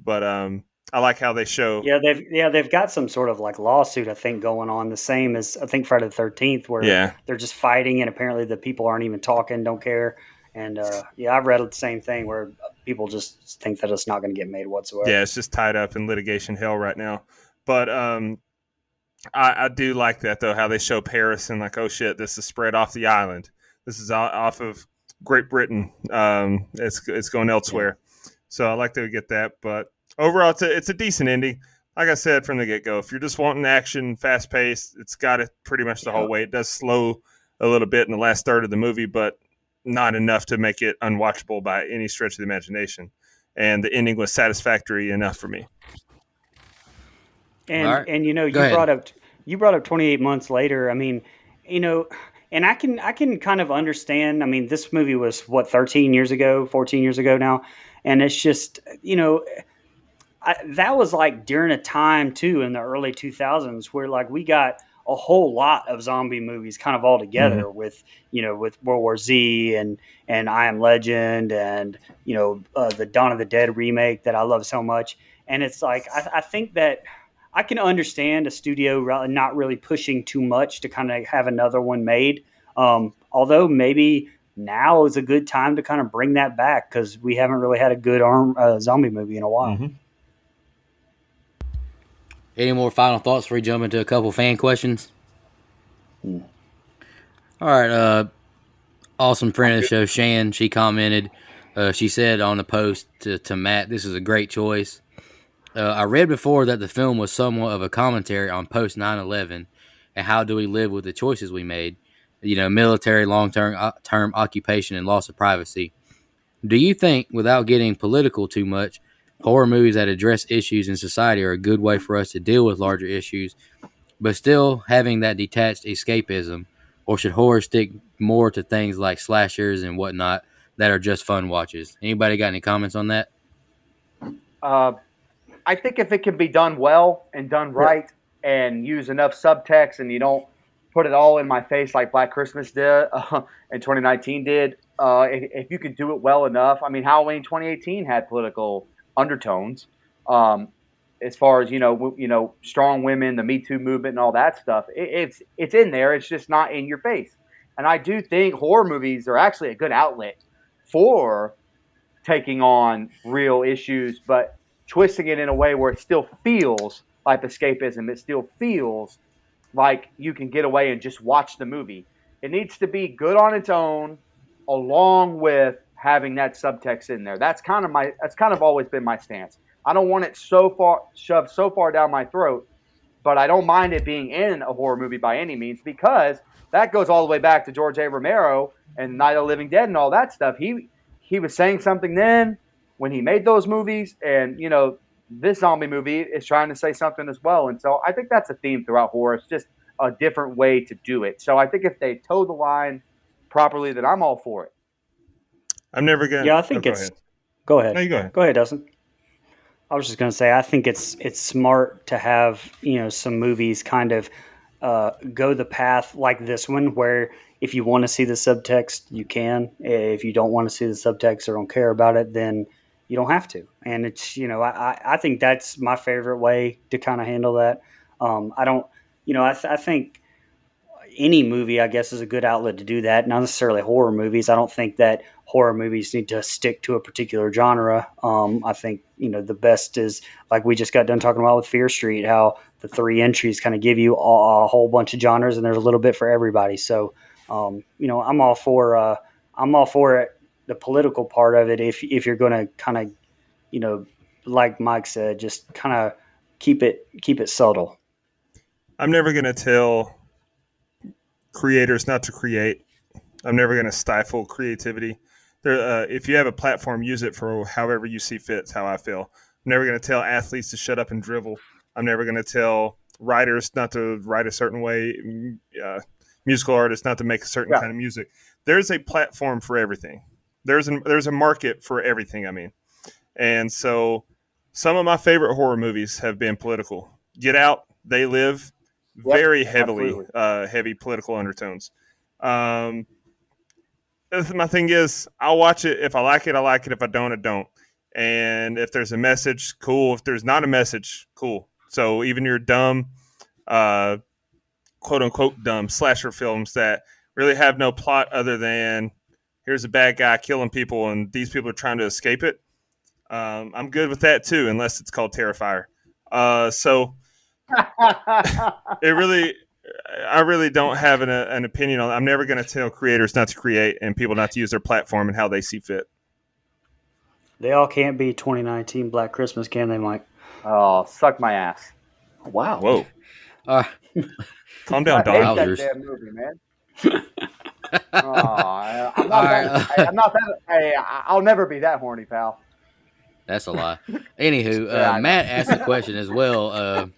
F: But I like how they show.
C: They've got some sort of like lawsuit, I think, going on, the same as I think Friday the 13th, where they're just fighting, and apparently the people aren't even talking, don't care. And I've read the same thing where people just think that it's not going to get made whatsoever.
F: Yeah, it's just tied up in litigation hell right now. But I do like that, though, how they show Paris and like, oh shit, this is spread off the island. This is off of Great Britain. It's going elsewhere. Yeah. So I like to get that. But overall, it's a decent ending. like I said from the get-go, if you're just wanting action, fast-paced, it's got it pretty much the whole way. It does slow a little bit in the last third of the movie, but not enough to make it unwatchable by any stretch of the imagination. And the ending was satisfactory enough for me.
C: And
B: All right.
C: and
B: Go ahead.
C: you brought up 28 months later. I mean, and I can kind of understand. I mean, this movie was what 13 years ago, 14 years ago now, and it's just that was like during a time too in the early 2000s where like we got a whole lot of zombie movies kind of all together with with World War Z and I Am Legend and the Dawn of the Dead remake that I love so much. And it's like I think that I can understand a studio not really pushing too much to kind of have another one made. Although maybe now is a good time to kind of bring that back because we haven't really had a good zombie movie in a while.
F: Mm-hmm.
B: Any more final thoughts before we jump into a couple fan questions? All right. Awesome friend of the show, Shan. She commented. She said on the post to Matt, "This is a great choice." I read before that the film was somewhat of a commentary on post 9/11 and how do we live with the choices we made. Military, long-term occupation, and loss of privacy. Do you think, without getting political too much, horror movies that address issues in society are a good way for us to deal with larger issues, but still having that detached escapism? Or should horror stick more to things like slashers and whatnot that are just fun watches? Anybody got any comments on that?
E: I think if it can be done well and done right and use enough subtext and you don't put it all in my face like Black Christmas did and 2019 did, if you can do it well enough. I mean, Halloween 2018 had political undertones as far as, strong women, the Me Too movement and all that stuff. It's in there. It's just not in your face. And I do think horror movies are actually a good outlet for taking on real issues, but twisting it in a way where it still feels like escapism. It still feels like you can get away and just watch the movie. It needs to be good on its own, along with having that subtext in there. That's kind of always been my stance. I don't want it shoved so far down my throat, but I don't mind it being in a horror movie by any means, because that goes all the way back to George A. Romero and Night of the Living Dead and all that stuff. He was saying something then when he made those movies, and this zombie movie is trying to say something as well. And so I think that's a theme throughout horror. It's just a different way to do it. So I think if they toe the line properly, then I'm all for it.
F: I'm never gonna.
C: Yeah, I think
F: go
C: it's.
F: ahead.
C: Go ahead.
F: No, you go ahead.
C: Go ahead, Dustin. I was just going to say, I think it's smart to have some movies kind of go the path like this one, where if you want to see the subtext, you can. If you don't want to see the subtext or don't care about it, then you don't have to. And it's I think that's my favorite way to kind of handle that. I don't I think any movie, I guess, is a good outlet to do that. Not necessarily horror movies. I don't think that horror movies need to stick to a particular genre. I think, the best is, like we just got done talking about with Fear Street, how the 3 entries kind of give you a whole bunch of genres and there's a little bit for everybody. So, I'm all for it, the political part of it. If you're going to kind of, like Mike said, just kind of keep it subtle.
F: I'm never going to tell creators not to create. I'm never going to stifle creativity. If you have a platform, use it for however you see fit. It's how I feel. I'm never going to tell athletes to shut up and dribble. I'm never going to tell writers not to write a certain way, musical artists not to make a certain kind of music. There's a platform for everything. There's a market for everything, I mean. And so some of my favorite horror movies have been political. Get Out, They Live, very heavy political undertones. My thing is, I'll watch it. If I like it, I like it. If I don't, I don't. And if there's a message, cool. If there's not a message, cool. So even your dumb, quote unquote dumb slasher films that really have no plot other than here's a bad guy killing people and these people are trying to escape it. I'm good with that too, unless it's called Terrifier. So I really don't have an opinion on it. I'm never going to tell creators not to create and people not to use their platform and how they see fit.
C: They all can't be 2019 Black Christmas, can they, Mike?
E: Oh, suck my ass.
C: Wow.
F: Whoa.
B: Uh,
F: Calm down,
E: I hate
F: Don.
E: that
B: Wowzers.
E: damn movie, man. I'm
B: All
E: not
B: right,
E: that. I'm not that. Hey, I'll never be that horny, pal.
B: that's a lie. Anywho,
E: Yeah, I know.
B: Matt asked the question as well.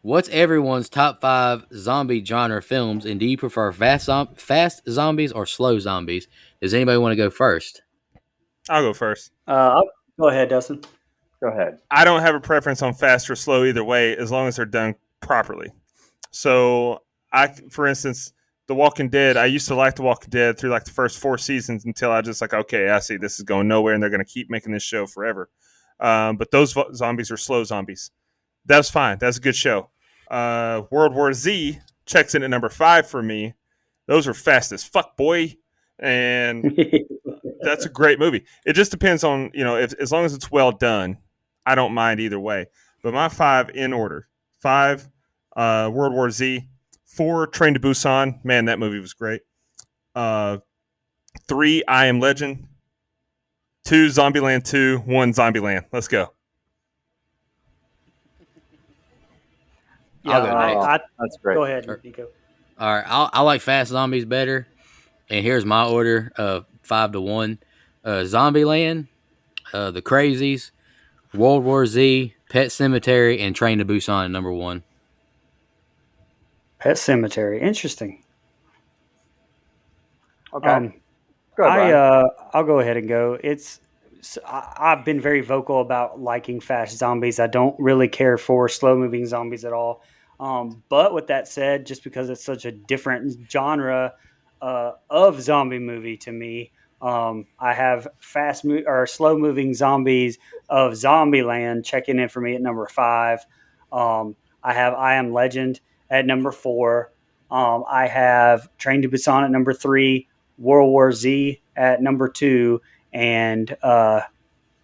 B: What's everyone's top 5 zombie genre films, and do you prefer fast zombies or slow zombies? Does anybody want to go first?
F: I'll go first.
C: Go ahead, Dustin.
E: Go ahead.
F: I don't have a preference on fast or slow either way, as long as they're done properly. So, for instance, The Walking Dead, I used to like The Walking Dead through like the first 4 seasons until I just like, okay, I see this is going nowhere and they're going to keep making this show forever. But those zombies are slow zombies. That's fine. That's a good show. World War Z checks in at number 5 for me. Those are fast as fuck, boy. And that's a great movie. It just depends on, as long as it's well done, I don't mind either way. But my 5 in order: 5, World War Z; 4, Train to Busan. Man, that movie was great. 3, I Am Legend; 2, Zombieland 2; 1, Zombieland. Let's go.
B: I'll go next.
E: That's great.
C: Go ahead, Nico.
B: All right, I like fast zombies better, and here's my order of 5 to 1: Zombieland, The Crazies, World War Z, Pet Cemetery, and Train to Busan number 1.
C: Pet Cemetery. Interesting.
E: Okay. Go ahead, Brian.
C: I'll go ahead and go. I've been very vocal about liking fast zombies. I don't really care for slow moving zombies at all. But with that said, just because it's such a different genre of zombie movie to me, I have slow moving zombies of Zombieland checking in for me at number 5. I have I Am Legend at number 4. I have Train to Busan at number 3. World War Z at number 2, and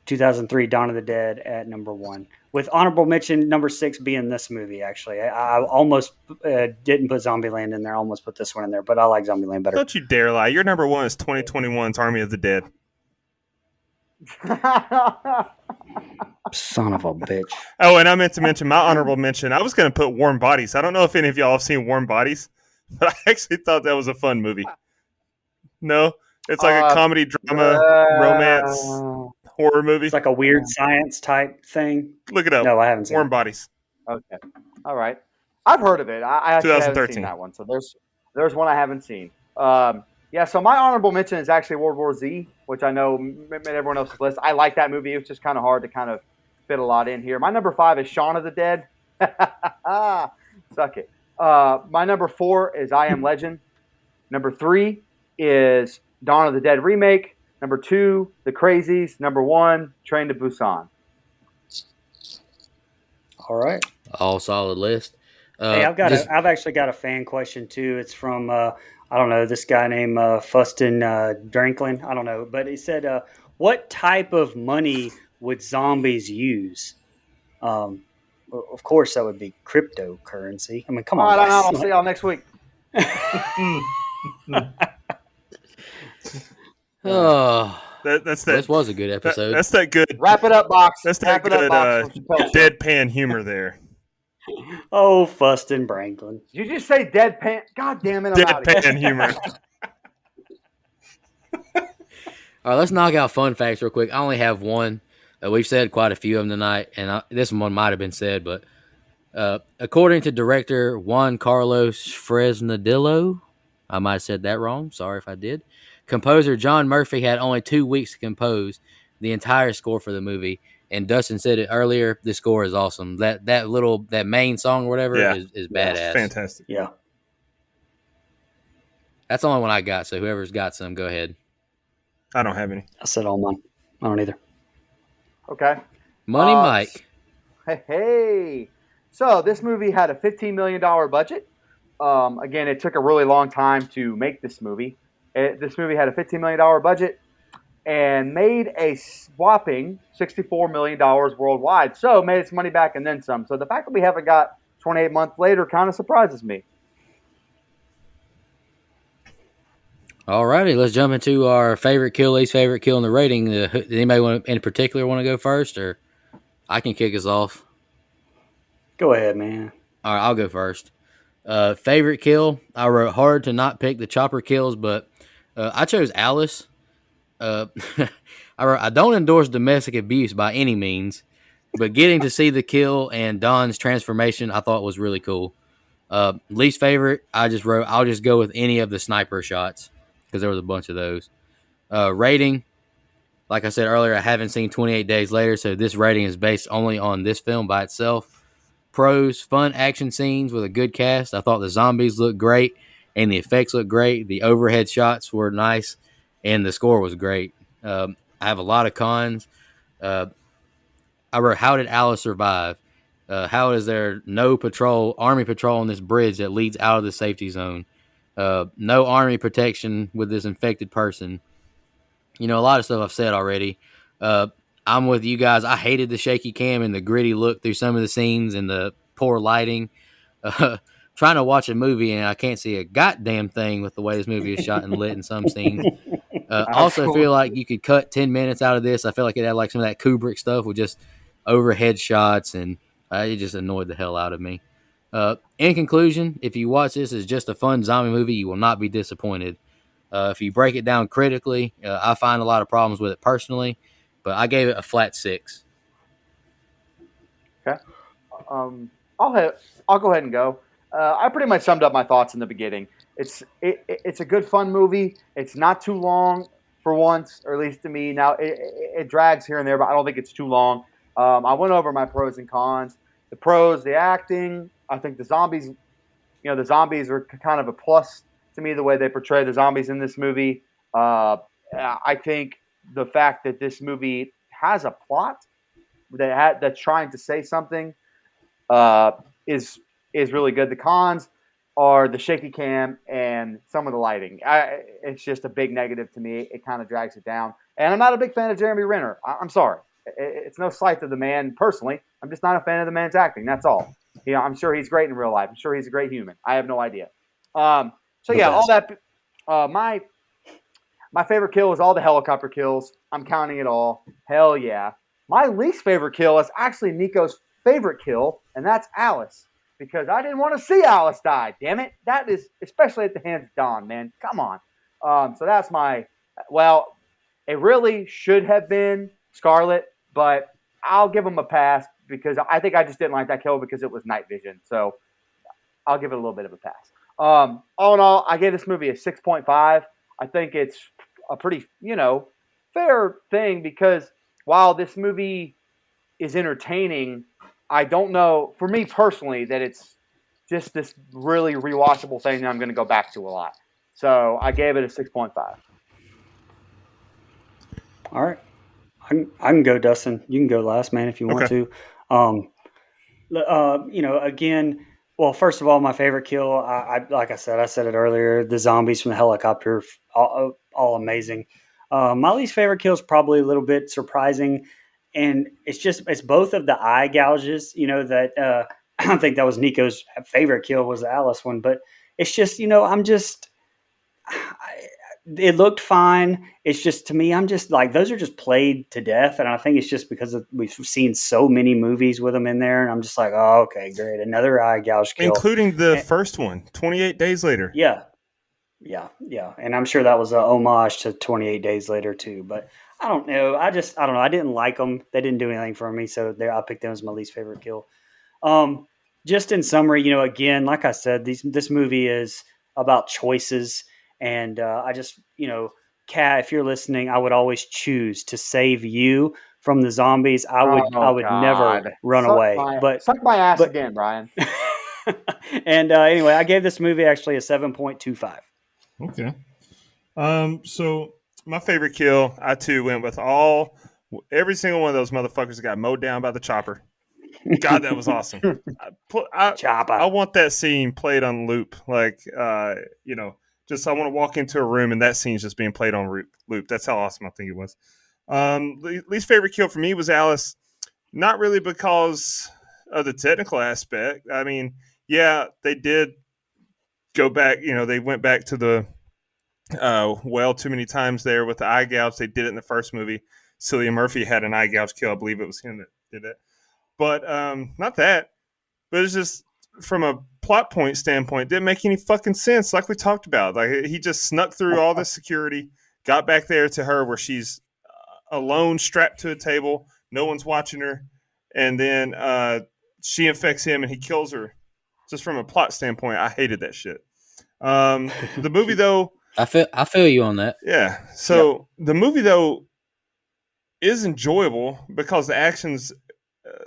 C: 2003 Dawn of the Dead at number 1. With honorable mention number 6 being this movie. Actually, I almost didn't put Zombieland in there. I almost put this one in there, but I like Zombieland better.
F: Don't you dare lie. Your number 1 is 2021's Army of the Dead.
C: Son of a bitch.
F: Oh, and I meant to mention my honorable mention. I was going to put Warm Bodies. I don't know if any of y'all have seen Warm Bodies, but I actually thought that was a fun movie. No? It's like a comedy, drama, romance, horror movie.
C: It's like a weird science type thing.
F: Look it up.
C: No, I haven't seen
F: Warm
C: it.
F: Bodies.
E: Okay. All right. I've heard of it. I actually haven't
F: 2013.
E: seen that one. So there's one I haven't seen. Yeah, so my honorable mention is actually World War Z, which I know made everyone else's list. I like that movie. It was just kind of hard to kind of fit a lot in here. My number 5 is Shaun of the Dead. Suck it. My number 4 is I Am Legend. Number 3 is Dawn of the Dead remake. Number 2, The Crazies. Number 1, Train to Busan.
C: All right.
B: All solid list.
C: Hey, I've actually got a fan question too. It's from I don't know, this guy named Fustin Drinklin. I don't know, but he said, "What type of money would zombies use?" Of course, that would be cryptocurrency. I mean, come on.
E: All right,
C: guys.
E: I'll see y'all next week.
B: Oh,
F: That's that.
B: this was a good episode.
F: That's that good.
E: Wrap it up, Box.
F: That's that
E: Wrap it up,
F: good
E: Box.
F: deadpan humor there.
C: Oh, Fustin Branklin.
E: Did you just say deadpan? God damn it, I'm out of here.
F: Deadpan humor.
B: All right, let's knock out fun facts real quick. I only have one. We've said quite a few of them tonight, and this one might have been said, but according to director Juan Carlos Fresnadillo, I might have said that wrong. Sorry if I did. Composer John Murphy had only 2 weeks to compose the entire score for the movie, and Dustin said it earlier. The score is awesome. That main song or whatever is badass.
F: Fantastic.
C: Yeah.
B: That's the only one I got. So whoever's got some, go ahead.
F: I don't have any.
C: I said all mine. I don't either.
E: Okay.
B: Money Mike.
E: Hey. So this movie had a $15 million budget. Again, it took a really long time to make this movie. This movie had a $15 million budget and made a whopping $64 million worldwide. So made its money back and then some. So the fact that we haven't got 28 months later kind of surprises me.
B: All righty, let's jump into our favorite kill, least favorite kill, and the rating. Did anybody in particular want to go first, or I can kick us off.
C: Go ahead, man.
B: All right, I'll go first. Favorite kill? I wrote hard to not pick the chopper kills, but I chose Alice. Uh, I don't endorse domestic abuse by any means, but getting to see the kill and Don's transformation, I thought was really cool. Least favorite, I just wrote, I'll just go with any of the sniper shots because there was a bunch of those. Rating, like I said earlier, I haven't seen 28 Days Later, so this rating is based only on this film by itself. Pros, fun action scenes with a good cast. I thought the zombies looked great and the effects looked great. The overhead shots were nice and the score was great. I have a lot of cons. Uh, I wrote, how did Alice survive? How is there no army patrol on this bridge that leads out of the safety zone? No army protection with this infected person. A lot of stuff I've said already. Uh, I'm with you guys. I hated the shaky cam and the gritty look through some of the scenes and the poor lighting. Uh, Trying to watch a movie and I can't see a goddamn thing with the way this movie is shot and lit in some scenes. Also feel like you could cut 10 minutes out of this. I feel like it had like some of that Kubrick stuff with just overhead shots, and it just annoyed the hell out of me. In conclusion, if you watch this as just a fun zombie movie, you will not be disappointed. If you break it down critically, I find a lot of problems with it personally, but I gave it a flat 6.
E: Okay. I'll go ahead and go. I pretty much summed up my thoughts in the beginning. It's a good fun movie. It's not too long for once, or at least to me. Now it drags here and there, but I don't think it's too long. I went over my pros and cons. The pros, the acting. I think the zombies. The zombies are kind of a plus to me, the way they portray the zombies in this movie. I think the fact that this movie has a plot that's trying to say something is really good. The cons are the shaky cam and some of the lighting. It's just a big negative to me. It kind of drags it down. And I'm not a big fan of Jeremy Renner. I'm sorry. It's no slight to the man personally. I'm just not a fan of the man's acting. That's all. I'm sure he's great in real life. I'm sure he's a great human. I have no idea. All that. My favorite kill is all the helicopter kills. I'm counting it all. Hell yeah. My least favorite kill is actually Nico's favorite kill, and that's Alice. Because I didn't want to see Alice die. Damn it. That is, especially at the hands of Don, man. Come on. So that's it really should have been Scarlet, but I'll give him a pass because I think I just didn't like that kill because it was night vision. So I'll give it a little bit of a pass. All in all, I gave this movie a 6.5. I think it's a pretty, fair thing because while this movie is entertaining, I don't know, for me personally, that it's just this really rewatchable thing that I'm going to go back to a lot. So I gave it a 6.5.
C: All right. I can go, Dustin. You can go last, man, if you want to. Again, well, first of all, my favorite kill, I like I said it earlier, the zombies from the helicopter, all amazing. My least favorite kill is probably a little bit surprising. And it's both of the eye gouges, that I don't think that was Nico's favorite kill was the Alice one, but it's just, it looked fine. It's just, to me, I'm just like, those are just played to death. And I think it's just because we've seen so many movies with them in there. And I'm just like, oh, okay, great. Another eye gouge kill.
F: Including the first one, 28 Days Later.
C: Yeah. And I'm sure that was a homage to 28 Days Later too, but I don't know. I don't know. I didn't like them. They didn't do anything for me. So I picked them as my least favorite kill. Just in summary, again, like I said, this movie is about choices. And I just, Kat, if you're listening, I would always choose to save you from the zombies. I would never run away. But
E: suck my ass again, Brian.
C: And anyway, I gave this movie actually a 7.25.
F: Okay. So my favorite kill, I too went with every single one of those motherfuckers that got mowed down by the chopper. God, that was awesome. I want that scene played on loop. Just I want to walk into a room and that scene's just being played on loop. That's how awesome I think it was. Least favorite kill for me was Alice. Not really because of the technical aspect. I mean, yeah, they did go back. They went back to the too many times there with the eye gouge. They did it in the first movie. Cillian Murphy had an eye gouge kill. I believe it was him that did it. But not that. But it's just from a plot point standpoint, didn't make any fucking sense. Like we talked about, like he just snuck through all this security, got back there to her where she's alone, strapped to a table, no one's watching her, and then she infects him and he kills her. Just from a plot standpoint, I hated that shit. The movie though,
B: I feel you on that.
F: yeah. So the movie though is enjoyable because the action's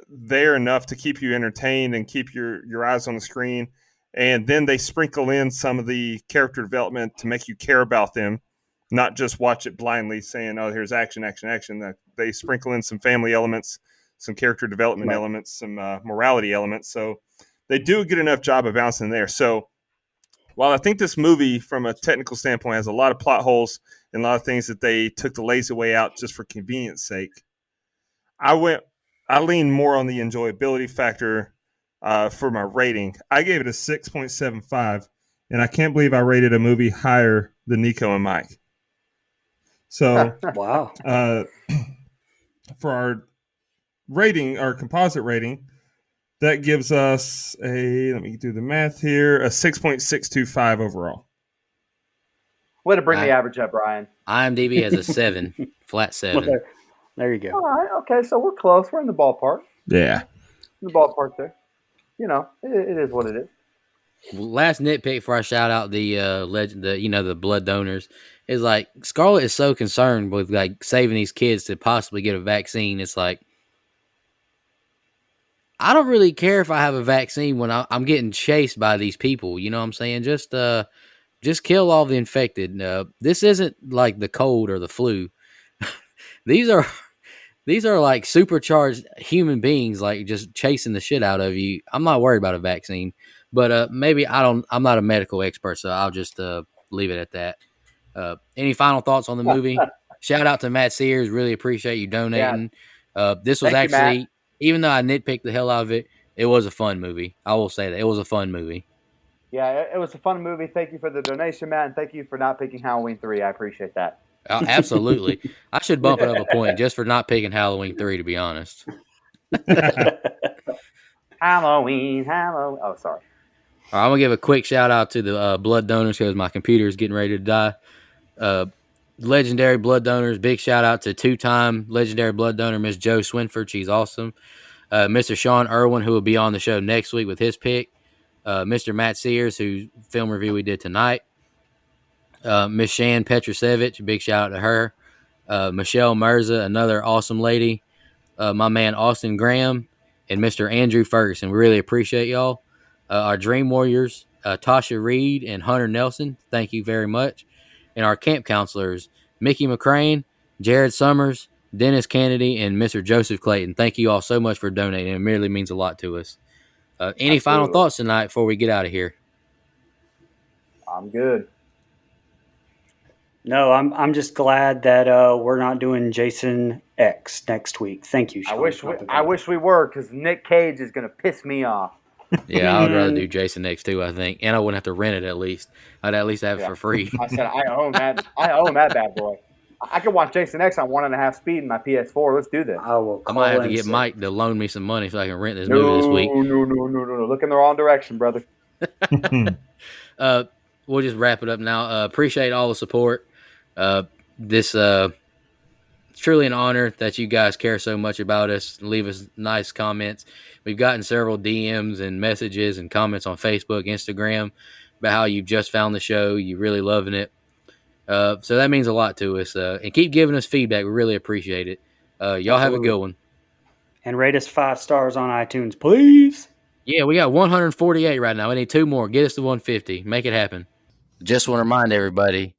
F: there enough to keep you entertained and keep your eyes on the screen. And then they sprinkle in some of the character development to make you care about them, not just watch it blindly saying, oh, here's action, action, action. They sprinkle in some family elements, some character development elements, some morality elements. So they do a good enough job of balancing there. So while I think this movie, from a technical standpoint, has a lot of plot holes and a lot of things that they took the lazy way out just for convenience sake, I lean more on the enjoyability factor for my rating. I gave it a 6.75, and I can't believe I rated a movie higher than Nico and Mike. So,
C: Wow.
F: For our rating, our composite rating, that gives us let me do the math here, a 6.625 overall.
E: Way to bring the average up, Brian.
B: IMDb has a 7, flat 7.
C: Well, there you go.
E: All right, okay, so we're close. We're in the ballpark.
F: Yeah.
E: In the ballpark there. You know, it is what it is.
B: Last nitpick before I shout out the legend, the blood donors, is like Scarlett is so concerned with like saving these kids to possibly get a vaccine. It's like, I don't really care if I have a vaccine when I'm getting chased by these people. You know what I'm saying? Just kill all the infected. This isn't like the cold or the flu. These are like supercharged human beings, like just chasing the shit out of you. I'm not worried about a vaccine, but maybe I'm not a medical expert, so I'll just leave it at that. Any final thoughts on the movie? Shout out to Matt Sears. Really appreciate you donating. This was
E: Thank you,
B: actually,
E: Matt.
B: even though I nitpicked the hell out of it, it was a fun movie. I will say that. It was a fun movie.
E: Yeah, it was a fun movie. Thank you for the donation, Matt, and thank you for not picking Halloween 3. I appreciate that.
B: Absolutely. I should bump it up a point just for not picking Halloween 3, to be honest.
E: Halloween. Oh, sorry.
B: All right, I'm going to give a quick shout out to the blood donors because my computer is getting ready to die. Legendary blood donors. Big shout out to 2-time legendary blood donor, Miss Jo Swinford. She's awesome. Mr. Sean Irwin, who will be on the show next week with his pick. Mr. Matt Sears, whose film review we did tonight. Miss Shan Petrusevich, big shout out to her. Michelle Mirza, another awesome lady. My man Austin Graham and Mr. Andrew Ferguson. We really appreciate y'all. Our Dream Warriors, Tasha Reed and Hunter Nelson, thank you very much. And our camp counselors, Mickey McCrane, Jared Summers, Dennis Kennedy, and Mr. Joseph Clayton. Thank you all so much for donating. It really means a lot to us. Any final thoughts tonight before we get out of here?
E: I'm good.
C: No, I'm just glad that we're not doing Jason X next week. Thank you, Sean.
E: I wish we were, because Nick Cage is going to piss me off.
B: Yeah, I would rather do Jason X too, I think. And I wouldn't have to rent it at least. I'd at least have it for free.
E: I said I own that. I own that bad boy. I can watch Jason X on 1.5 speed in my PS4. Let's do this.
B: I might have to get Mike to loan me some money so I can rent this movie this week.
E: No. Look in the wrong direction, brother.
B: We'll just wrap it up now. Appreciate all the support. This it's truly an honor that you guys care so much about us and leave us nice comments. We've gotten several DMs and messages and comments on Facebook, Instagram about how you've just found the show. You're really loving it. So that means a lot to us. And keep giving us feedback. We really appreciate it. Y'all have a good one.
C: And rate us 5 stars on iTunes, please.
B: Yeah, we got 148 right now. We need 2 more. Get us to 150. Make it happen. Just want to remind everybody.